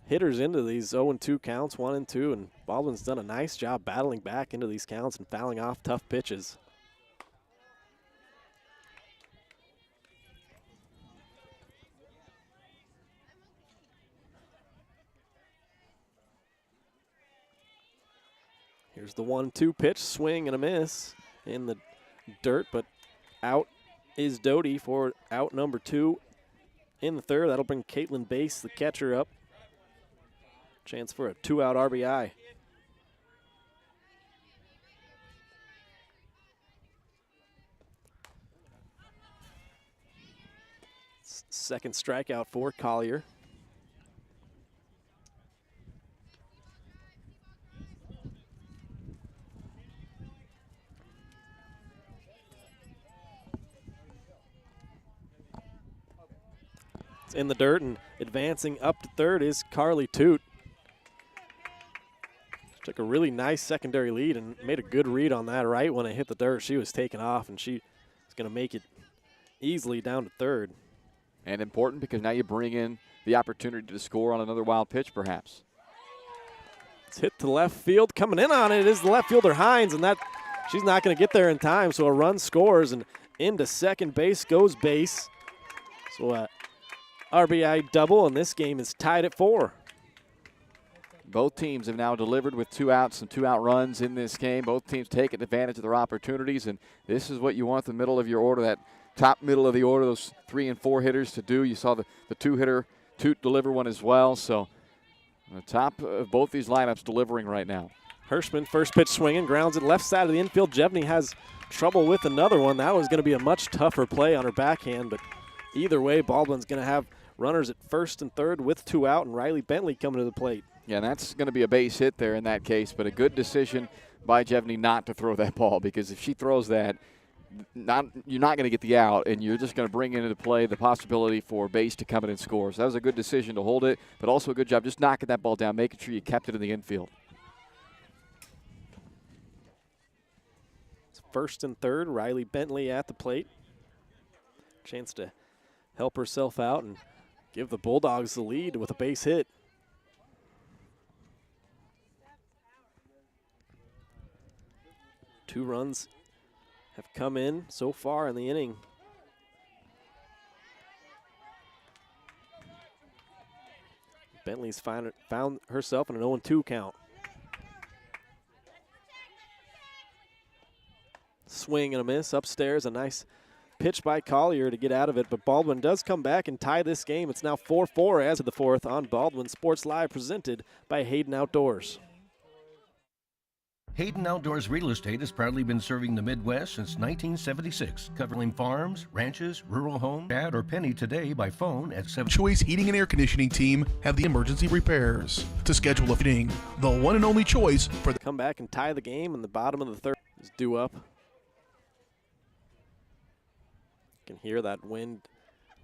hitters into these 0-2 counts, 1 and 2, and Baldwin's done a nice job battling back into these counts and fouling off tough pitches. Here's the 1-2 pitch, swing and a miss in the dirt, but out is Doty for out number 2 in the third. That'll bring Caitlin Bass, the catcher, up. Chance for a 2-out RBI. Second strikeout for Collier. It's in the dirt, and advancing up to third is Carly Toot. She took a really nice secondary lead and made a good read on that right when it hit the dirt. She was taking off, and she is going to make it easily down to third. And important because now you bring in the opportunity to score on another wild pitch, perhaps. It's hit to left field. Coming in on it is the left fielder Hines, and that she's not going to get there in time, so a run scores, and into second base goes Bass. So RBI double, and this game is tied at 4. Both teams have now delivered with 2 outs and 2-out runs in this game. Both teams taking advantage of their opportunities, and this is what you want the middle of your order, that top middle of the order, those 3 and 4 hitters to do. You saw the 2-hitter Toot deliver one as well, so the top of both these lineups delivering right now. Hirschman, first pitch swinging, grounds it left side of the infield. Jevney has trouble with another one. That was going to be a much tougher play on her backhand, but either way, Baldwin's going to have runners at first and third with 2 out, and Riley Bentley coming to the plate. Yeah, and that's going to be a base hit there in that case, but a good decision by Jevney not to throw that ball, because if she throws that, you're not going to get the out, and you're just going to bring into play the possibility for Bass to come in and score. So that was a good decision to hold it, but also a good job just knocking that ball down, making sure you kept it in the infield. It's first and third, Riley Bentley at the plate. Chance to help herself out and give the Bulldogs the lead with a base hit. Two runs have come in so far in the inning. Bentley's found herself in an 0-2 count. Swing and a miss upstairs, a nice pitch by Collier to get out of it, but Baldwin does come back and tie this game. It's now 4-4 as of the fourth on Baldwin Sports Live, presented by Hayden Outdoors. Hayden Outdoors Real Estate has proudly been serving the Midwest since 1976, covering farms, ranches, rural homes. Add or penny today by phone at 7. Choice Heating and Air Conditioning team have the emergency repairs. To schedule a fitting, the one and only choice for the come back and tie the game in the bottom of the third is due up. You can hear that wind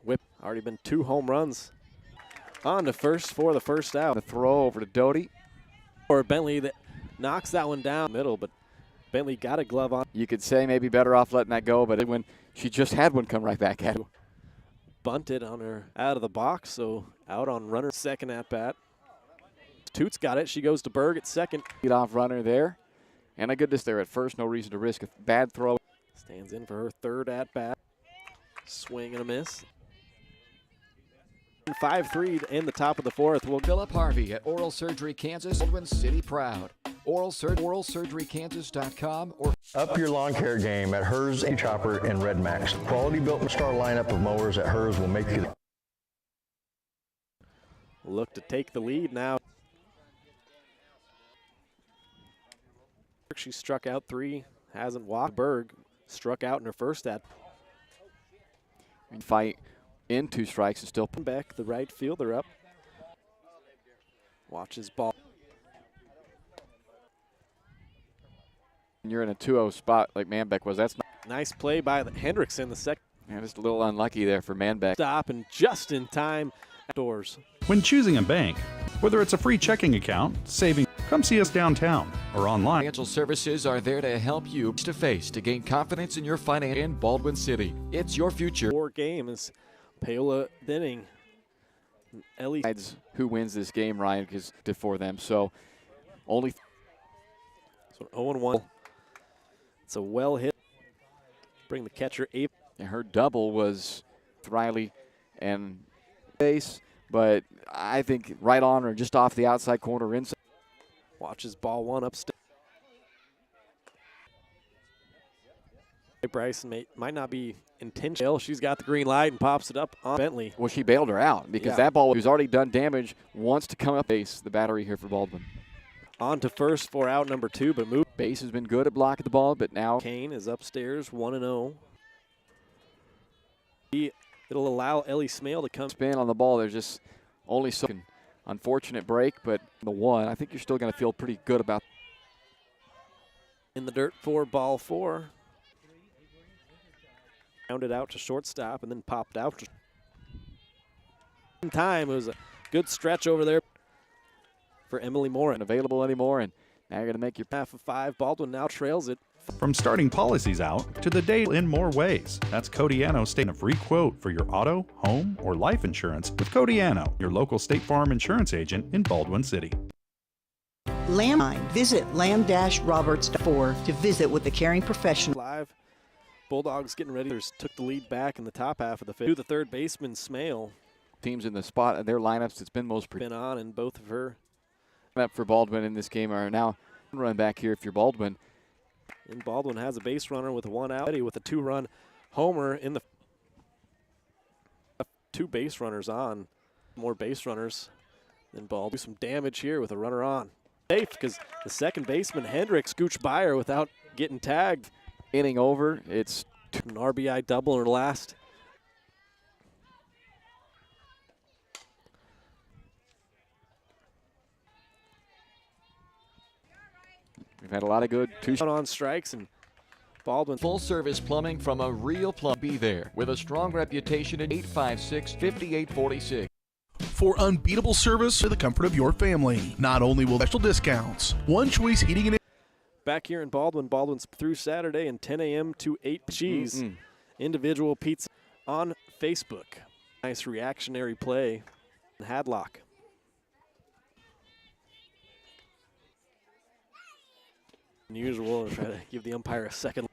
whip. Already been 2 home runs. On to first for the first out. The throw over to Doty. Or Bentley that knocks that one down middle, but Bentley got a glove on. You could say maybe better off letting that go, but when she just had one come right back at her. Bunted on her out of the box, so out on runner second at bat. Toots got it. She goes to Berg at second. Lead off runner there. And a goodness there at first. No reason to risk a bad throw. Stands in for her third at bat. Swing and a miss. 5-3 in the top of the fourth. Philip Harvey at Oral Surgery, Kansas. Baldwin City proud. oralsurgerykansas.com or Up your lawn care game at Hers Chopper and Red Max. Quality built star lineup of mowers at Hers will make you look to take the lead now. She struck out 3, hasn't walked. Berg struck out in her first at. fight in 2 strikes and still Back the right fielder up. Watches ball. You're in a 2-0 spot like Manbeck was. That's not Nice play by Hendricks in the second. just a little unlucky there for Manbeck. Stop and just in time outdoors. When choosing a bank, whether it's a free checking account, saving, come see us downtown or online. Financial Services are there to help you face to gain confidence in your finance in Baldwin City. It's your future. 4 games. Paola Denning. Ellie. Decides who wins this game, Ryan, because for them. So only So 0-1. It's a well hit. Bring the catcher 8. and her double was Riley and base, but I think right on or just off the outside corner inside. Watches ball 1 upstairs. Bryson might not be intentional. She's got the green light and pops it up on Bentley. Well, she bailed her out because that ball was already done damage. Wants to come up base, the battery here for Baldwin. On to first for out number 2, but move. Base has been good at blocking the ball, but now Kane is upstairs 1-0. It'll allow Ellie Smale to come. spin on the ball. There's just only so unfortunate break, but the 1, I think you're still going to feel pretty good about. In the dirt for ball 4. Rounded out to shortstop and then popped out. In time, it was a good stretch over there for Emily Moore. Available anymore, and now you're going to make your Half of 5. Baldwin now trails it. From starting policies out to the day in more ways. That's Codiano State. A free quote for your auto, home, or life insurance with Codiano, your local State Farm insurance agent in Baldwin City. Visit lamb-roberts.4 to visit with the caring professional. Live. Bulldogs getting ready. Took the lead back in the top half of the 5th. To the third baseman, Smale. teams in the spot of their lineups. It's been most Been on in both of her. up for Baldwin in this game are now run back here if you're Baldwin. And Baldwin has a base runner with 1 out with a 2-run homer in the 2 base runners on. More base runners than Baldwin. Do some damage here with a runner on. Safe because the second baseman Hendricks scooched by her without getting tagged. Inning over. It's an RBI double in her last. We've had a lot of good two On strikes, and Baldwin. Full service plumbing from a real plumber. Be there with a strong reputation at 856-5846. For unbeatable service to the comfort of your family. Not only will special discounts, One Choice Heating and Back here in Baldwin, Baldwin's through Saturday and 10 a.m. to 8 cheese. Individual pizza on Facebook. Nice reactionary play. Hadlock. Unusual. Try to give the umpire a second.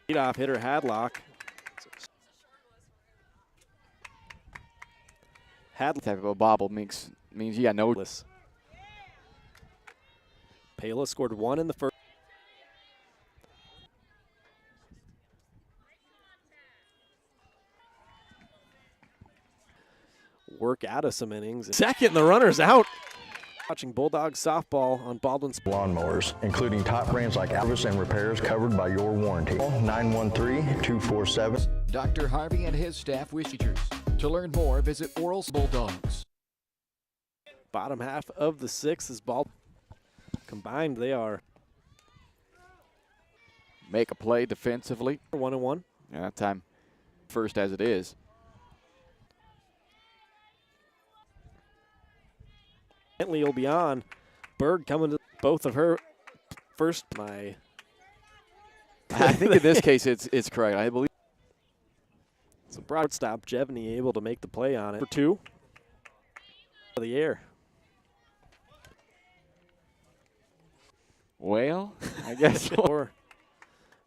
Leadoff hitter Hadlock. type of a bobble means you got no. Paola scored 1 in the first. Work out of some innings. Second, the runner's out. Watching Bulldogs softball on Baldwin's lawnmowers, including top brands like Alvis and repairs covered by your warranty. 913-247. Dr. Harvey and his staff wish teachers. To learn more, visit Oral's Bulldogs. Bottom half of the 6th is ball. Combined, they are Make a play defensively. 1-1. Yeah, that time first as it is. Bentley will be on. Berg coming to both of her first. I think in this case it's correct. I believe. So broad stop, Jevney able to make the play on it. For 2. Of the air. Well, I guess for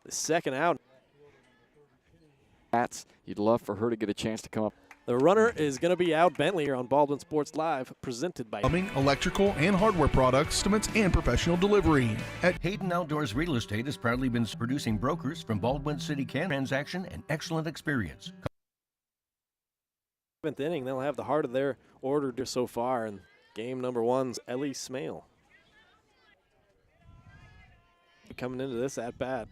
the second out. Hats. You'd love for her to get a chance to come up. The runner is going to be out Bentley here on Baldwin Sports Live, presented by Plumbing, electrical, and hardware products, estimates, and professional delivery. At Hayden Outdoors Real Estate has proudly been producing brokers from Baldwin City transaction and excellent experience. 7th inning, they'll have the heart of their order so far, and game number 1's Ellie Smale. Coming into this at bat.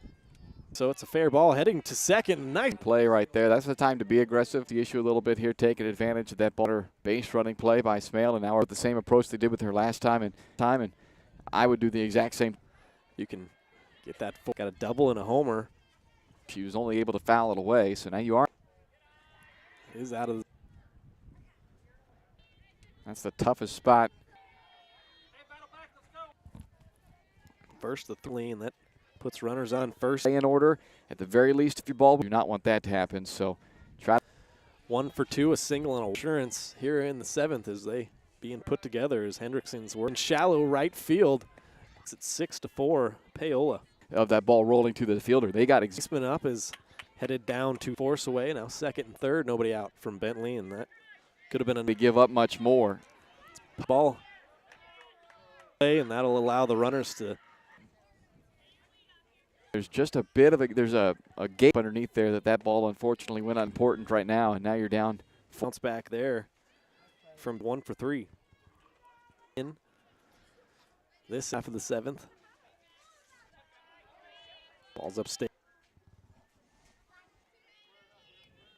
So it's a fair ball heading to second. Nice Play right there. That's the time to be aggressive. The issue a little bit here, taking advantage of that ball base running play by Smale, and now we're with the same approach they did with her last time. And I would do the exact same. You can get that. Got a double and a homer. She was only able to foul it away, so now you are. It is out of the. That's the toughest spot. First the 3, and that puts runners on first. In order, at the very least, if you're ball, you do not want that to happen. So try. 1 for 2, a single and insurance here in the 7th as they being put together as Hendrickson's work in shallow right field. It's at 6-4. Paola of that ball rolling to the fielder. They got Eastman up is headed down to force away. Now 2nd and 3rd, nobody out from Bentley, and that could have been a give up much more. Ball play, and that'll allow the runners to. There's just a bit of a gap underneath there that ball unfortunately went unimportant right now, and now you're down. Bounce back there from 1 for 3. In this half of the 7th. Ball's upstate.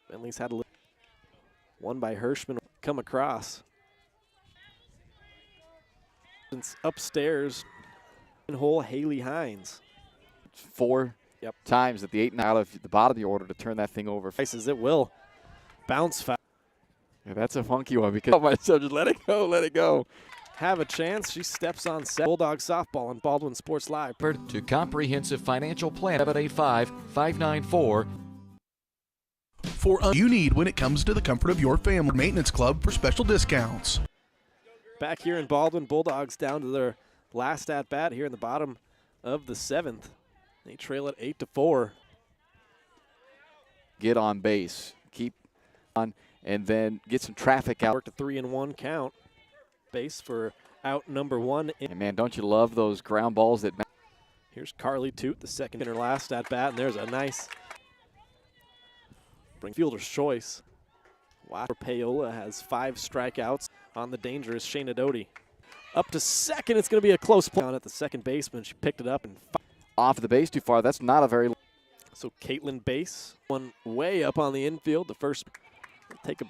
Bentley's had a little one by Hirschman come across. It's upstairs in hole Haley Hines. 4 times at the 8 and out of the bottom of the order to turn that thing over. Says it will bounce foul. Yeah, that's a funky one because myself just let it go. Have a chance. She steps on set. Bulldog softball on Baldwin Sports Live. To comprehensive financial plan, 785-594. For you need when it comes to the comfort of your family. Maintenance Club for special discounts. Back here in Baldwin, Bulldogs down to their last at bat here in the bottom of the 7th. They trail it 8-4. Get on base, keep on, and then get some traffic out. Worked a 3-1 count. Base for out number 1. And man, don't you love those ground balls that? Here's Carly Toot, the second in her last at bat, and there's a nice fielder's choice. Wow. Paola has 5 strikeouts on the dangerous Shayna Doty. Up to second, it's going to be a close play on at the second baseman. She picked it up and off the base too far. That's not a very. So Caitlin Base, one way up on the infield. The first, take a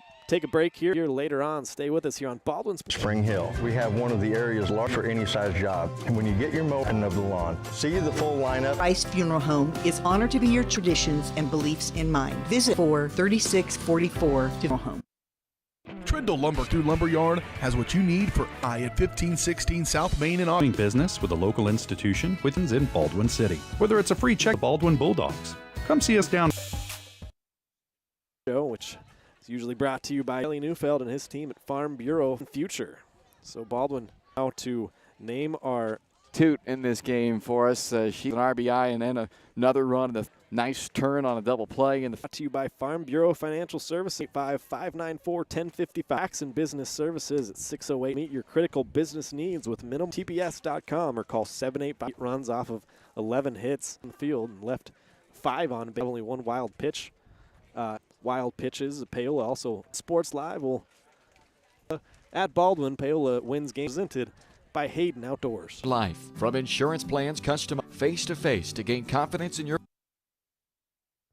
break here later on. Stay with us here on Baldwin Spring Hill. We have one of the area's largest for any size job. And when you get your mowing of the lawn, see the full lineup. Price Funeral Home is honored to be your traditions and beliefs in mind. Visit for 3644 Funeral Home. Trindle Lumber 2 Lumberyard has what you need for at 1516 South Main in Doing business with a local institution in Baldwin City. Whether it's a free check, Baldwin Bulldogs. Come see us down. Show, which is usually brought to you by Kelly Neufeld and his team at Farm Bureau Future. So Baldwin now to name our Toot in this game for us. She's an RBI and then another run. The nice turn on a double play. And brought to you by Farm Bureau Financial Services, 855-594-1055. Facts and Business Services at 608. Meet your critical business needs with minimumtps.com or call 785. Runs off of 11 hits in the field and left 5 on base. Only 1 wild pitch. Wild pitches. Paola also Sports Live will at Baldwin. Paola wins game presented by Hayden Outdoors. Life from insurance plans, custom face-to-face to gain confidence in your.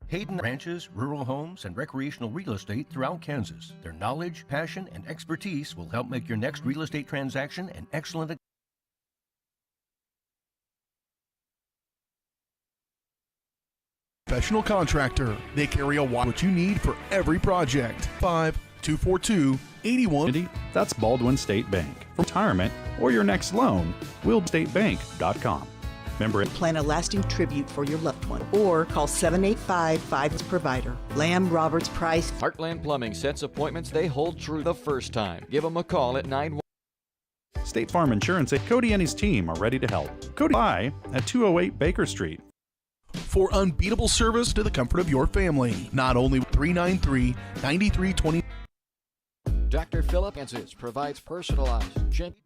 Hayden ranches, rural homes, and recreational real estate throughout Kansas. Their knowledge, passion, and expertise will help make your next real estate transaction an excellent. Professional contractor. They carry what you need for every project. 5242-81. That's Baldwin State Bank. For retirement or your next loan, WillStateBank.com. Member. Plan a lasting tribute for your loved one or call 785-5 provider. Lamb Roberts Price. Heartland Plumbing sets appointments they hold true the first time. Give them a call at 9. State Farm Insurance. Cody and his team are ready to help. Cody by at 208 Baker Street. for unbeatable service to the comfort of your family. Not only 393-9320. Dr. Philip Kansas provides personalized, gentle.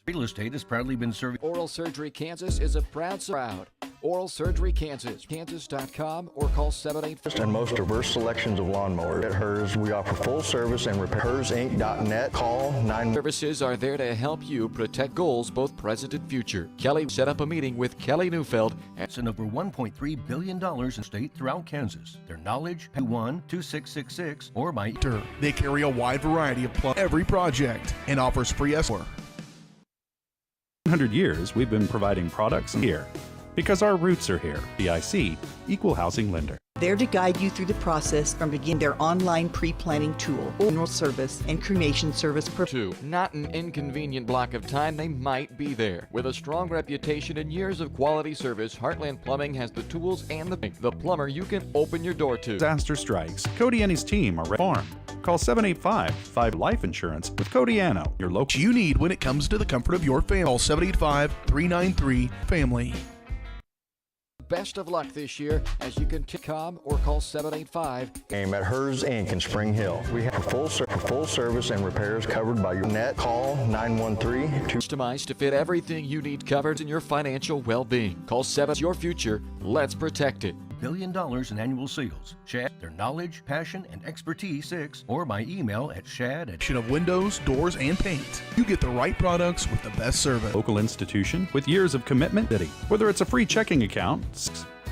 Real Estate has proudly been serving Oral Surgery Kansas is a proud. Oral Surgery Kansas, kansas.com, or call 784. And most diverse selections of lawnmowers. At Hers, we offer full service and repair. HersInc.net. Call 9. Services are there to help you protect goals, both present and future. Kelly set up a meeting with Kelly Neufeld and over $1.3 billion in state throughout Kansas. Their knowledge, 21-2666, or by They carry a wide variety of every project and offers free escort. 100 years, we've been providing products here because our roots are here. BIC, Equal Housing Lender. There to guide you through the process from beginning their online pre-planning tool, funeral service, and cremation service. Not an inconvenient block of time, they might be there. With a strong reputation and years of quality service, Heartland Plumbing has the tools and the plumber you can open your door to. Disaster strikes. Cody and his team are farm. Call 785-5 Life Insurance with Codiano, your local. You need when it comes to the comfort of your family. Call 785-393-FAMILY. Best of luck this year as you can com or call 785. Game at Hers Inc. in Spring Hill. We have full service and repairs covered by your net. Call 913-2. Customized to fit everything you need covered in your financial well-being. Call 7. Your future. Let's protect it. $1 billion in annual sales. Shad, their knowledge, passion, and expertise 6, or by email at shad at of windows, doors, and paint. You get the right products with the best service. Local institution with years of commitment. Whether it's a free checking account,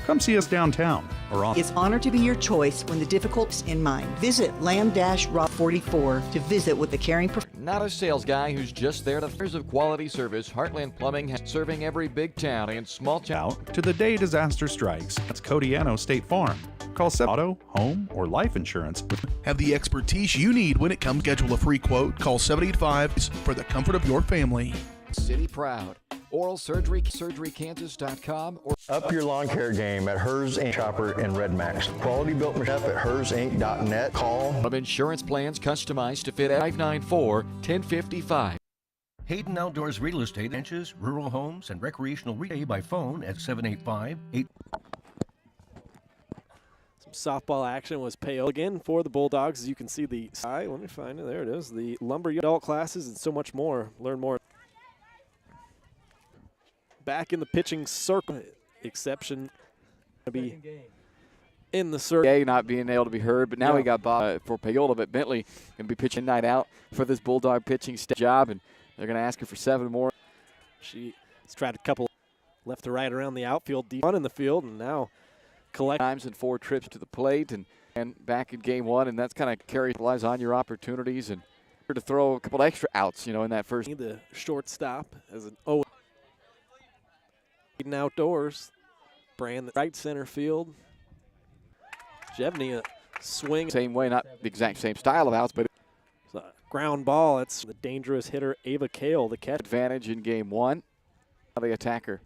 come see us downtown or on. It's honored to be your choice when the difficulty's in mind. Visit Lamb-Rock 44 to visit with the caring professional. Not a sales guy who's just there to years of quality service. Heartland Plumbing has serving every big town and small town. Out to the day disaster strikes. That's Codiano State Farm. Call 7 auto, home, or life insurance. Have the expertise you need when it comes. Schedule a free quote. Call 785 for the comfort of your family. City proud. Oral Surgery, surgerykansas.com or Up your lawn care game at Hers Inc. Shopper in Red Max. Quality built machine at HersInc.net. Call of insurance plans customized to fit 594-1055. Hayden Outdoors Real Estate, ranches, rural homes, and recreational retail by phone at 785-8. Some softball action was Paola again for the Bulldogs. As you can see the let me find it. There it is. The lumber adult classes and so much more. Learn more. Back in the pitching circle. Exception to be in the circle. Not being able to be heard, but now we got Bob for Paola, but Bentley going to be pitching night out for this Bulldog pitching job, and they're going to ask her for 7 more. She has tried a couple left to right around the outfield, deep in the field, and now collect times and 4 trips to the plate and back in game 1, and that's kind of capitalize on your opportunities and to throw a couple extra outs, in that first. The shortstop as an 0. Outdoors, Brand the right center field. Jevney a swing. Same way, not the exact same style of outs, but it's a ground ball. It's the dangerous hitter Ava Kale, the catch. Advantage in game 1. The attacker,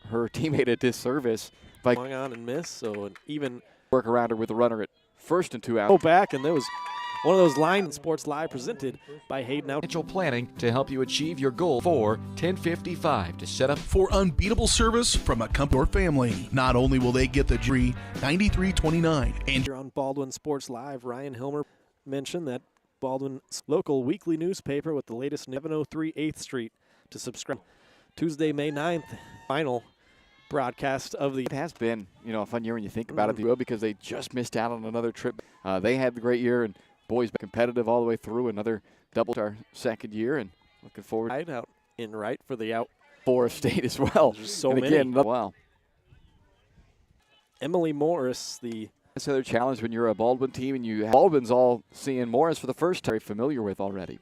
her teammate a disservice by going on and miss. So an even work around her with a runner at first and 2 outs. Go back, and there was one of those Line Sports Live presented by Hayden Out. Financial planning to help you achieve your goal for 1055 to set up for unbeatable service from a company or family. Not only will they get the free 9329 and here on Baldwin Sports Live, Ryan Hilmer mentioned that Baldwin's local weekly newspaper with the latest 703 8th Street to subscribe. Tuesday, May 9th, final broadcast of the. It has been, a fun year when you think about it, because they just missed out on another trip. They had the great year, and boys competitive all the way through. Another double our second year, and looking forward. Out in right for the out. Forest State as well. There's so and many. Again, wow. Emily Morris, That's another challenge when you're a Baldwin team and you have Baldwin's all seeing Morris for the first time, very familiar with already.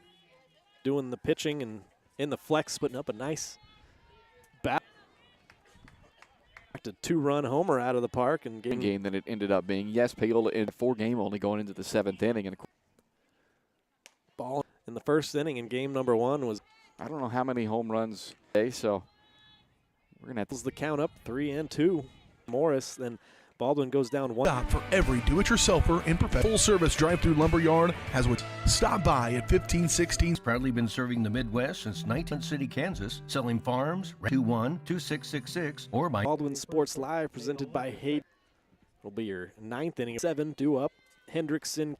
Doing the pitching and in the flex, putting up a nice bat. A 2-run homer out of the park and game that it ended up being. Yes, Paola in 4 game only going into the 7th inning, and ball in the first inning in game number 1 was. I don't know how many home runs today, so we're gonna have to the count up 3-2. Morris then Baldwin goes down one. Stop for every do-it-yourselfer and professional full-service drive-through lumber yard has what. Stop by at 1516. Proudly been serving the Midwest since 19th City, Kansas, selling farms, 21-2666, or by Baldwin Sports Live presented by Hayden. It'll be your ninth inning. 7 due up. Hendrickson.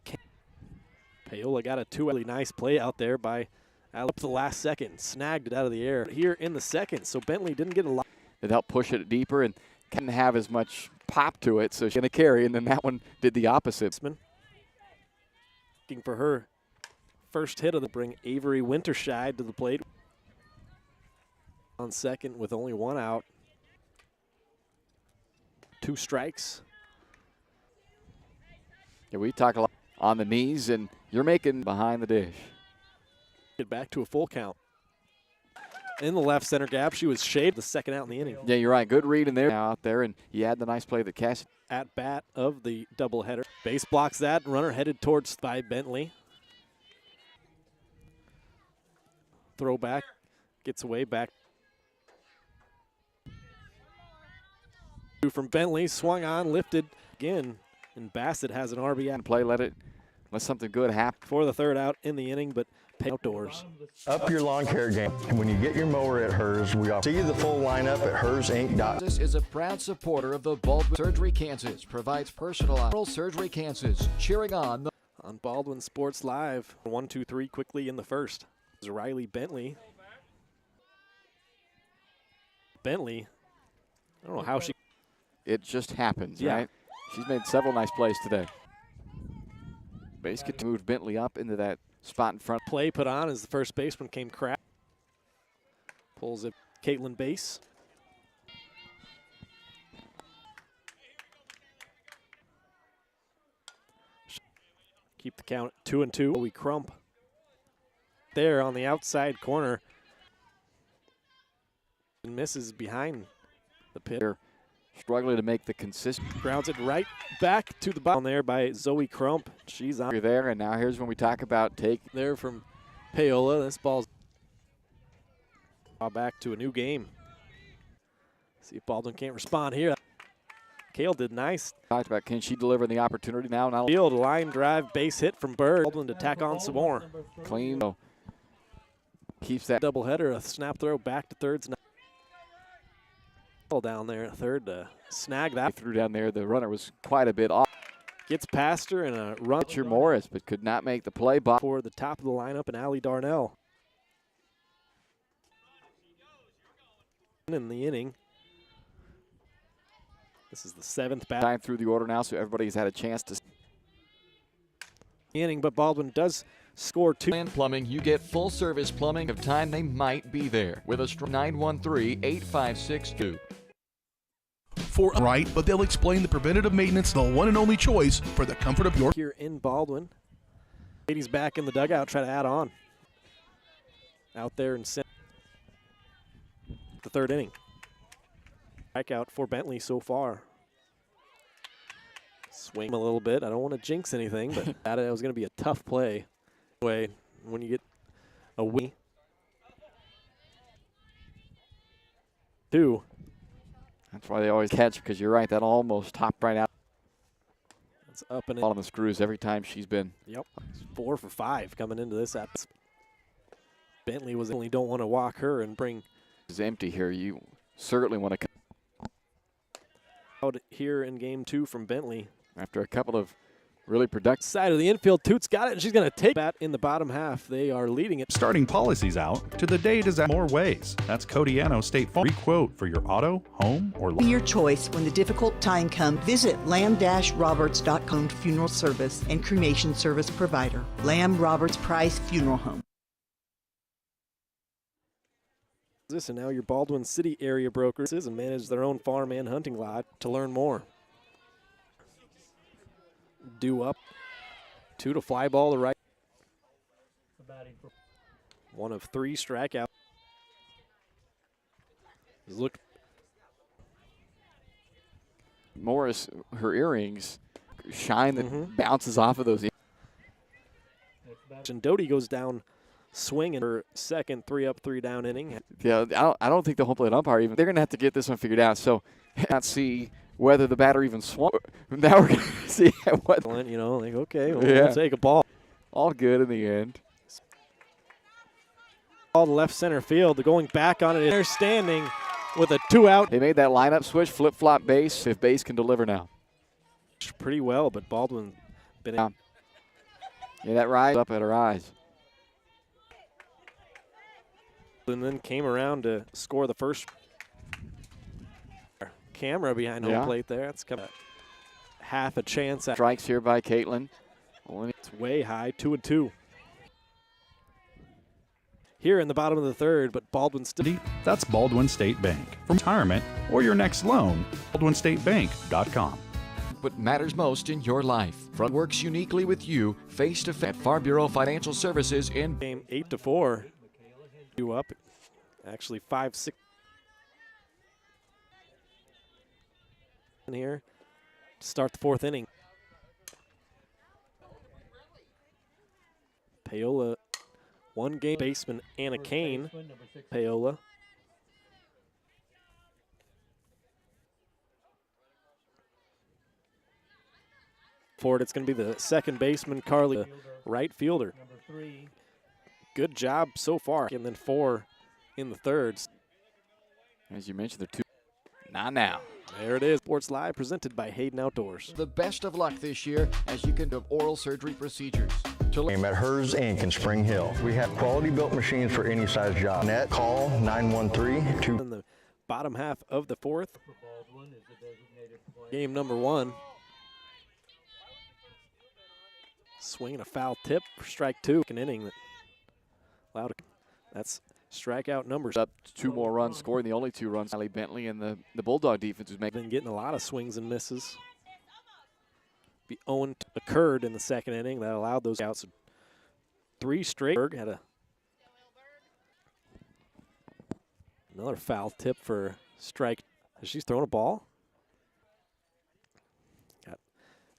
Paola got a really nice play out there by up the last second. Snagged it out of the air here in the second. So Bentley didn't get a lot. It helped push it deeper and didn't have as much pop to it, so she's going to carry, and then that one did the opposite. Looking for her first hit of the bring Avery Winterscheid to the plate. On second with only one out. 2 strikes. Yeah, we talk a lot on the knees, and you're making behind the dish. Get back to a full count. In the left center gap, she was shaved the second out in the inning. Yeah, you're right. Good read in there out there, and you had the nice play that Cass. At bat of the doubleheader. Base blocks that. Runner headed towards by Bentley. Throwback. Gets away back. From Bentley, swung on, lifted again, and Bassett has an RBI. Play, let something good happen. For the third out in the inning, but outdoors. Up your lawn care game. And when you get your mower at Hers, we offer. See the full lineup at hersinc.com. This is a proud supporter of the Baldwin Surgery Kansas. Provides personalized surgery Kansas. Cheering on Baldwin Sports Live. 1-2-3 quickly in the first. Riley Bentley. Bentley. I don't know how she. It just happens, yeah. Right? She's made several nice plays today. Base get to move Bentley up into that spot in front. Play put on as the first baseman came crap. Pulls it, Caitlin Base. Keep the count 2-2. We crump. There on the outside corner. And misses behind the pit. Struggling to make the consistent. Grounds it right back to the bottom there by Zoe Crump. She's on. You're there, and now here's when we talk about take. There from Paola. This ball's back to a new game. See if Baldwin can't respond here. Kale did nice. Talked about can she deliver the opportunity now? Field line drive base hit from Bird. Baldwin to tack on some more. Clean. So keeps that doubleheader. A snap throw back to thirds. Down there at third to snag that. Threw down there. The runner was quite a bit off. Gets past her and a run. Richard Morris, but could not make the play. For the top of the lineup and Allie Darnell. In the inning. This is the 7th bat. Time through the order now, so everybody's had a chance to. Inning, but Baldwin does score 2. Land Plumbing, you get full service plumbing of time they might be there with a 913-8562. For right, but they'll explain the preventative maintenance, the one and only choice for the comfort of your. Here in Baldwin. Ladies back in the dugout, try to add on. Out there in center. The third inning. Strikeout for Bentley so far. Swing a little bit. I don't want to jinx anything, but that was going to be a tough play. Anyway, when you get a win. 2. That's why they always catch, because you're right, that almost topped right out. It's up and on the screws every time she's been. Yep. 4 for 5 coming into this. Bentley was only don't want to walk her and bring. It's empty here. You certainly want to. Out here in game 2 from Bentley. After a couple of really productive. Side of the infield, Toots got it, and she's going to take bat in the bottom half. They are leading it. Starting policies out to the day does more ways. That's Codiano State Farm. Requote for your auto, home, or Be your choice when the difficult time comes. Visit lamb-roberts.com funeral service and cremation service provider. Lamb Roberts Price Funeral Home. And now your Baldwin City area brokers and manage their own farm and hunting lot. To learn more, due up 2 to fly ball to right. 1 of 3 strikeout. Look, Morris, her earrings shine that bounces off of those. And Doty goes down swinging her second 3 up 3 down inning. Yeah, I don't think the home plate umpire even. They're going to have to get this one figured out. So, not see whether the batter even swung. Now we're going to see what. You know, like, okay, well, Yeah. we'll take a ball. All good in the end. Ball to left center field. They're going back on it. They're standing with a 2-out. They made that lineup switch, flip-flop base, if base can deliver now. Pretty well, but Baldwin been in. Yeah, that rise up at her eyes. And then came around to score the first. Camera behind home plate there. That's kind of half a chance. Strikes here by Caitlin. It's way high, 2-2. Here in the bottom of the third, but Baldwin still. That's Baldwin State Bank. From retirement or your next loan, baldwinstatebank.com. What matters most in your life. Front works uniquely with you, face-to-face at Farm Bureau Financial Services in game 8-4. You up, actually 5-6 in here to start the fourth inning. Paola, one game baseman, Anna Kane. Paola. For it, it's going to be the second baseman, Carly, the right fielder. Good job so far. And then 4 in the thirds. As you mentioned, they're two. Not now. There it is. Sports Live presented by Hayden Outdoors. the best of luck this year as you can do oral surgery procedures. At Hers Inc. in Spring Hill. We have quality built machines for any size job. Net call 913-2. In the bottom half of the fourth. Game number 1. Swinging a foul tip for strike 2. An inning that allowed. That's strikeout numbers. Up 2 more runs scored. The only 2 runs, Allie Bentley and the Bulldog defense was making. Been getting a lot of swings and misses. The 0 occurred in the second inning that allowed those outs. 3 straight. Berg had another foul tip for strike. Has she thrown a ball? Got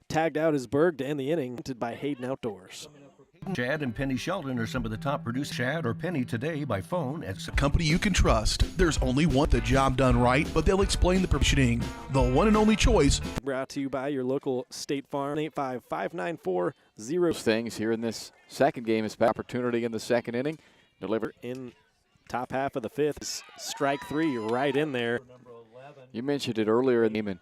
tagged out as Berg to end the inning. By Hayden Outdoors. Chad and Penny Sheldon are some of the top producers. Chad or Penny today by phone at. Company you can trust. There's only one the job done right, but they'll explain the positioning. The one and only choice. Brought to you by your local State Farm. 855-594-0. Things here in this second game is opportunity in the second inning. Delivered in top half of the fifth. Strike 3 right in there. You mentioned it earlier in the game, and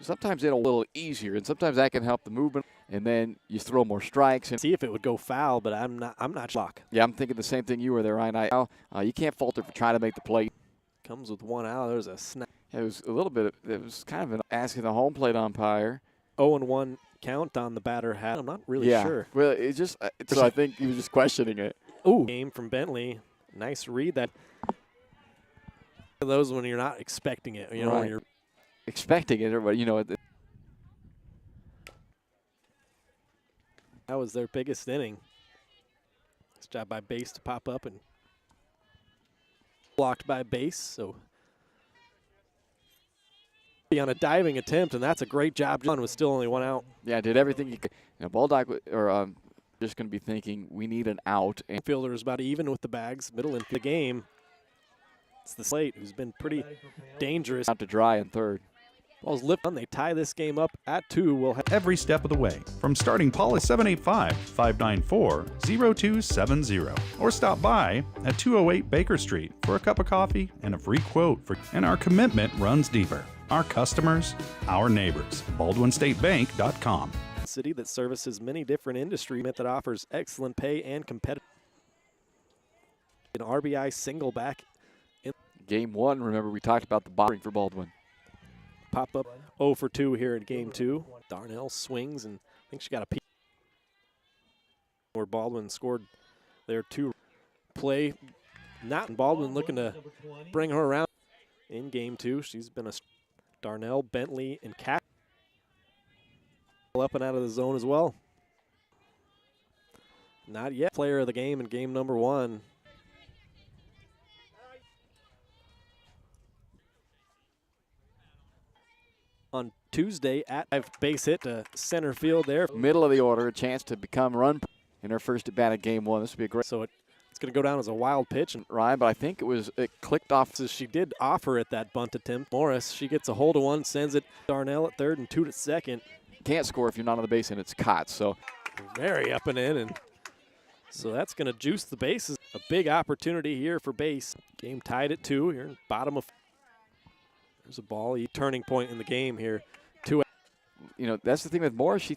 sometimes it's a little easier, and sometimes that can help the movement. And then you throw more strikes. And see if it would go foul, but I'm not shocked. Yeah, I'm thinking the same thing you were there, Ryan. You can't falter for trying to make the plate. Comes with 1 out. There's a snap. It was a little bit. It was kind of asking the home plate umpire. 0-1 count on the batter hat. I'm not really sure. Well, it just. So I think he was just questioning it. Ooh, game from Bentley. Nice read. That. Those when you're not expecting it. You know, when you're expecting it, but you know. That was their biggest inning. Nice job by base to pop up and blocked by base. So on a diving attempt, and that's a great job. John was still only 1 out. Yeah, did everything he could. Bulldog or just going to be thinking we need an out. And fielder is about even with the bags. Middle in the game. It's the Slate who's been pretty dangerous. Out to dry in third. Ball's lipped on. They tie this game up at 2. We'll have Every step of the way, from starting Paul at 785-594-0270, or stop by at 208 Baker Street for a cup of coffee and a free quote. And our commitment runs deeper. Our customers, our neighbors. BaldwinStateBank.com. City that services many different industries that offers excellent pay and competitive. An RBI single back in game 1. Remember, we talked about the bombing for Baldwin. Pop up 0 for 2 here in game 2. Darnell swings, and I think she got a peek where Baldwin scored their 2 play. Not Baldwin looking to bring her around in game 2. She's been a Darnell, Bentley, and Cat up and out of the zone as well. Not yet. Player of the game in game number 1. On Tuesday at base hit to center field there. Middle of the order, a chance to become run in her first at bat of game 1. This would be a great. So it's It's going to go down as a wild pitch. And Ryan, but I think it clicked off. so she did offer at that bunt attempt. Morris, she gets a hold of one, sends it. Darnell at third and 2 to second. Can't score if you're not on the base and it's caught. So Very up and in, and so that's going to juice the bases. A big opportunity here for base. Game tied at 2 here, bottom of. There's a ball, turning point in the game here. You know, that's the thing with Morris.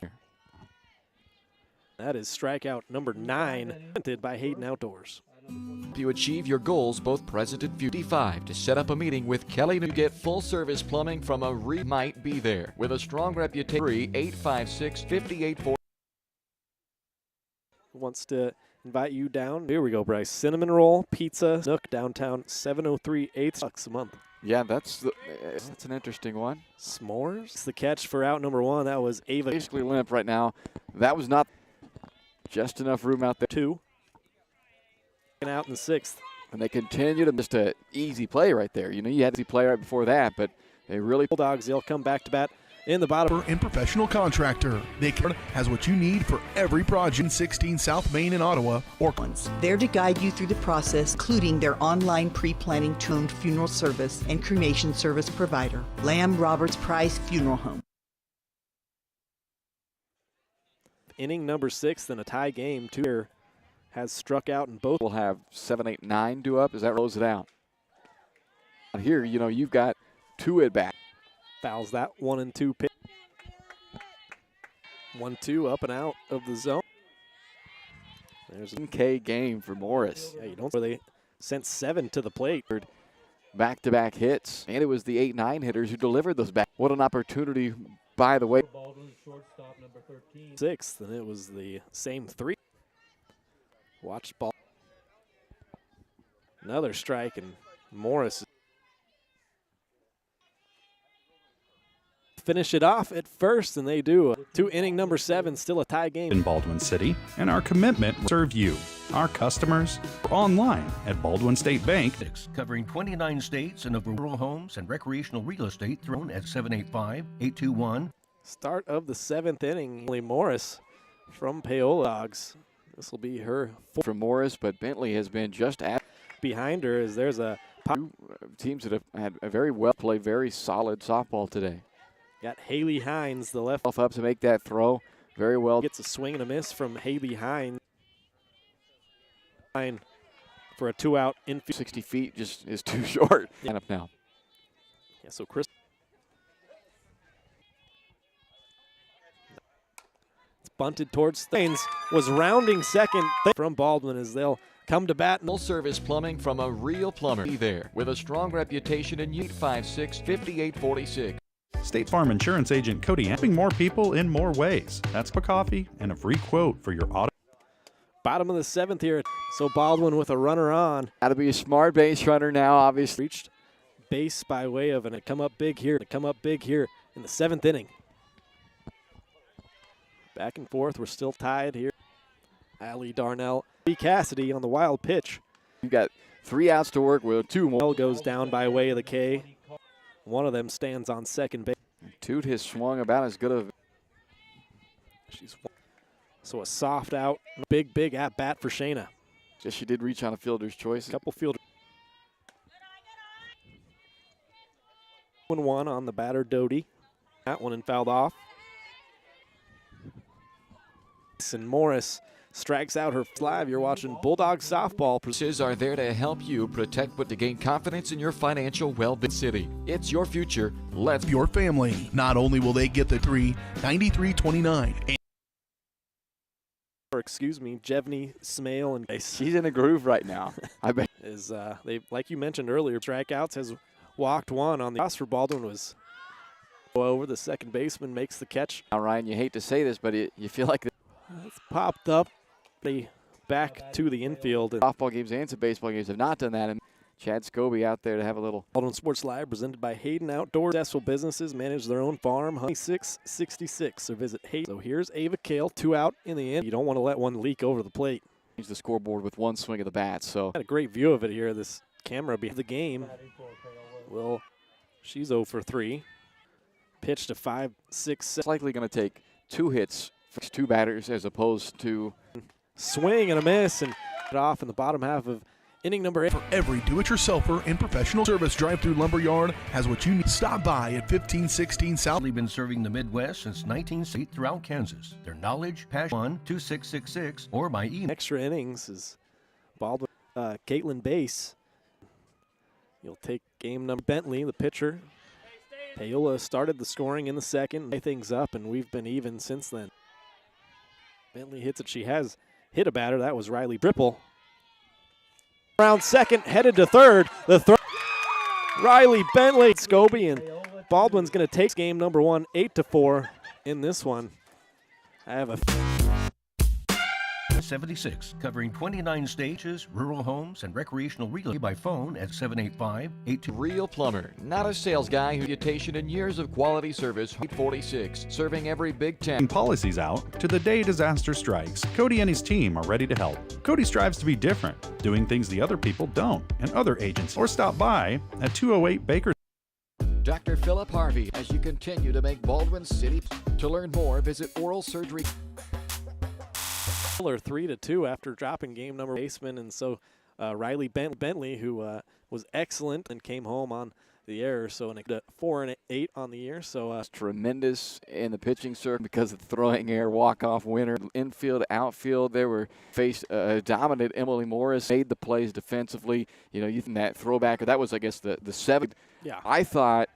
That is strikeout number 9, presented by Hayden Outdoors. You achieve your goals both present and future. 5 to set up a meeting with Kelly. You get full service plumbing from a might be there with a strong reputation. 856-5840. Wants to invite you down. Here we go, Bryce. Cinnamon roll, pizza, Nook downtown, 703 $8 a month. Yeah, that's an interesting one. S'mores. It's the catch for out number 1. That was Ava. Basically limp right now. That was not just enough room out there. 2. And out in the 6th. And they continue to just an easy play right there. You know, you had to play right before that, but they really. Bulldogs, they'll come back to bat in the bottom. And professional contractor. They has what you need for every project. 16 South Main in Ottawa or There to guide you through the process, including their online pre-planning tuned funeral service and cremation service provider, Lamb Roberts Price Funeral Home. Inning number 6 in a tie game. 2 has struck out in both. We'll have 7, 8, 9 due up as that rolls it out. And here, you know, you've got 2 at bat. Fouls that 1 and 2 pitch. 1-2 up and out of the zone. There's a K game for Morris. yeah, you don't where they sent 7 to the plate. Back-to-back hits, and it was the 8, 9 hitters who delivered those back. What an opportunity, by the way. 6th, and it was the same 3. Watch ball. Another strike, and Morris finish it off at first, and they do. To inning number 7, still a tie game. In Baldwin City, and our commitment to serve you, our customers, online at Baldwin State Bank. Covering 29 states and over rural homes and recreational real estate thrown at 785-821. Start of the 7th inning. Morris from Paola Dogs. This will be her For Morris, but Bentley has been just at behind her as there's a two teams that have had a very well played, very solid softball today. got Haley Hines, the left. Up to make that throw. Very well. Gets a swing and a miss from Haley Hines. For a 2-out infield. 60 feet just is too short. Yeah. Up now. Yeah, so Chris. It's bunted towards Thanes. Was rounding second from Baldwin as they'll come to bat. Full service plumbing from a real plumber. Be there with a strong reputation in 856-5846. State Farm Insurance Agent Cody helping more people in more ways. That's a coffee and a free quote for your auto. Bottom of the 7th here. So Baldwin with a runner on. Got to be a smart base runner now, obviously. Reached base by way of, and it come up big here. It come up big here in the 7th inning. Back and forth. We're still tied here. Allie Darnell. Cassidy on the wild pitch. You got 3 outs to work with, 2 more. Ball goes down by way of the K. One of them stands on second base. Toot has swung about as good of. So a soft out. Big at bat for Shayna. Just she did reach on a fielder's choice. Couple fielders. 1-1 on the batter, Doty. That one and fouled off. And Morris strikes out her live. You're watching Bulldogs softball. Services are there to help you protect but to gain confidence in your financial well-being. City. It's your future. Let's your family. Not only will they get the 393.29. Or excuse me, Jevney Smale and She's in a groove right now. I bet. is they like you mentioned earlier, strikeouts, has walked 1 on the toss for Baldwin. Was over the second baseman, makes the catch. Now, Ryan, you hate to say this, but you feel like It's popped up back to the infield. And softball games and some baseball games have not done that. And Chad Scobie out there to have a little. Baldwin Sports Live presented by Hayden Outdoors. Successful businesses manage their own farm. 2666 or visit Hayden. So here's Ava Kale, 2 out in the end. You don't want to let one leak over the plate. Change the scoreboard with 1 swing of the bat. So Had a great view of it here. This camera behind the game. Well, she's 0 for 3. Pitch to 5, 6, it's likely going to take 2 hits for 2 batters as opposed to. swing and a miss, and off in the bottom half of inning number 8. For every do-it-yourselfer and professional service drive-through lumberyard has what you need. Stop by at 1516 South. They've been serving the Midwest since 1960 throughout Kansas. Their knowledge, passion, 2666 or by email. Extra innings is Baldwin, Caitlin Bass. You'll take game number Bentley, the pitcher. Paola started the scoring in the second, tie things up, and we've been even since then. Bentley hits it. She has hit a batter. That was Riley Bripple. Around second, headed to third. The throw. Riley Bentley, Scobie, and Baldwin's going to take game number 1, 8-4 in this one. I have a 76, covering 29 stages, rural homes, and recreational relay by phone at 785-82. Real plumber, not a sales guy. Reputation and years of quality service. 46, serving every Big Ten. Policies out to the day disaster strikes. Cody and his team are ready to help. Cody strives to be different, doing things the other people don't, and other agencies. Or stop by at 208 Baker. Dr. Philip Harvey, as you continue to make Baldwin City. To learn more, visit Oral Surgery. 3-2 after dropping game number baseman, and so Riley Bentley, who was excellent and came home on the error, so an 4-8 on the year. So Tremendous in the pitching circle because of the throwing error, walk-off winner. Infield, outfield, they were faced dominant. Emily Morris made the plays defensively. You know, using that throwback, that was, I guess, the seventh. Yeah. I thought,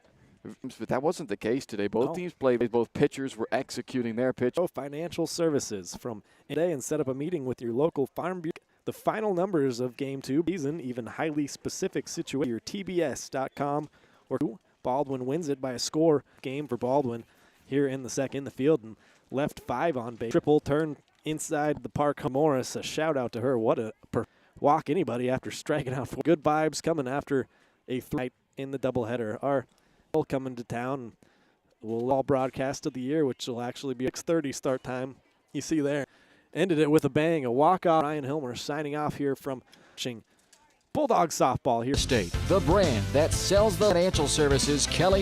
but that wasn't the case today. Both No. teams played. Both pitchers were executing their pitch. Financial Services from today, and set up a meeting with your local Farm Bureau. The final numbers of Game 2 season, even highly specific situation. Your TBS.com, or Baldwin wins it by a score. Game for Baldwin here in the second in the field, and left 5 on base. Triple turn inside the park. Morris, a shout out to her. What a walk anybody after striking out. Good vibes coming after a fight in the doubleheader. Our coming to town. We'll all broadcast of the year, which will actually be 6:30 start time. You see there. Ended it with a bang, a walk-off. Ryan Hilmer signing off here from Bulldogs softball here. State, the brand that sells the financial services. Kelly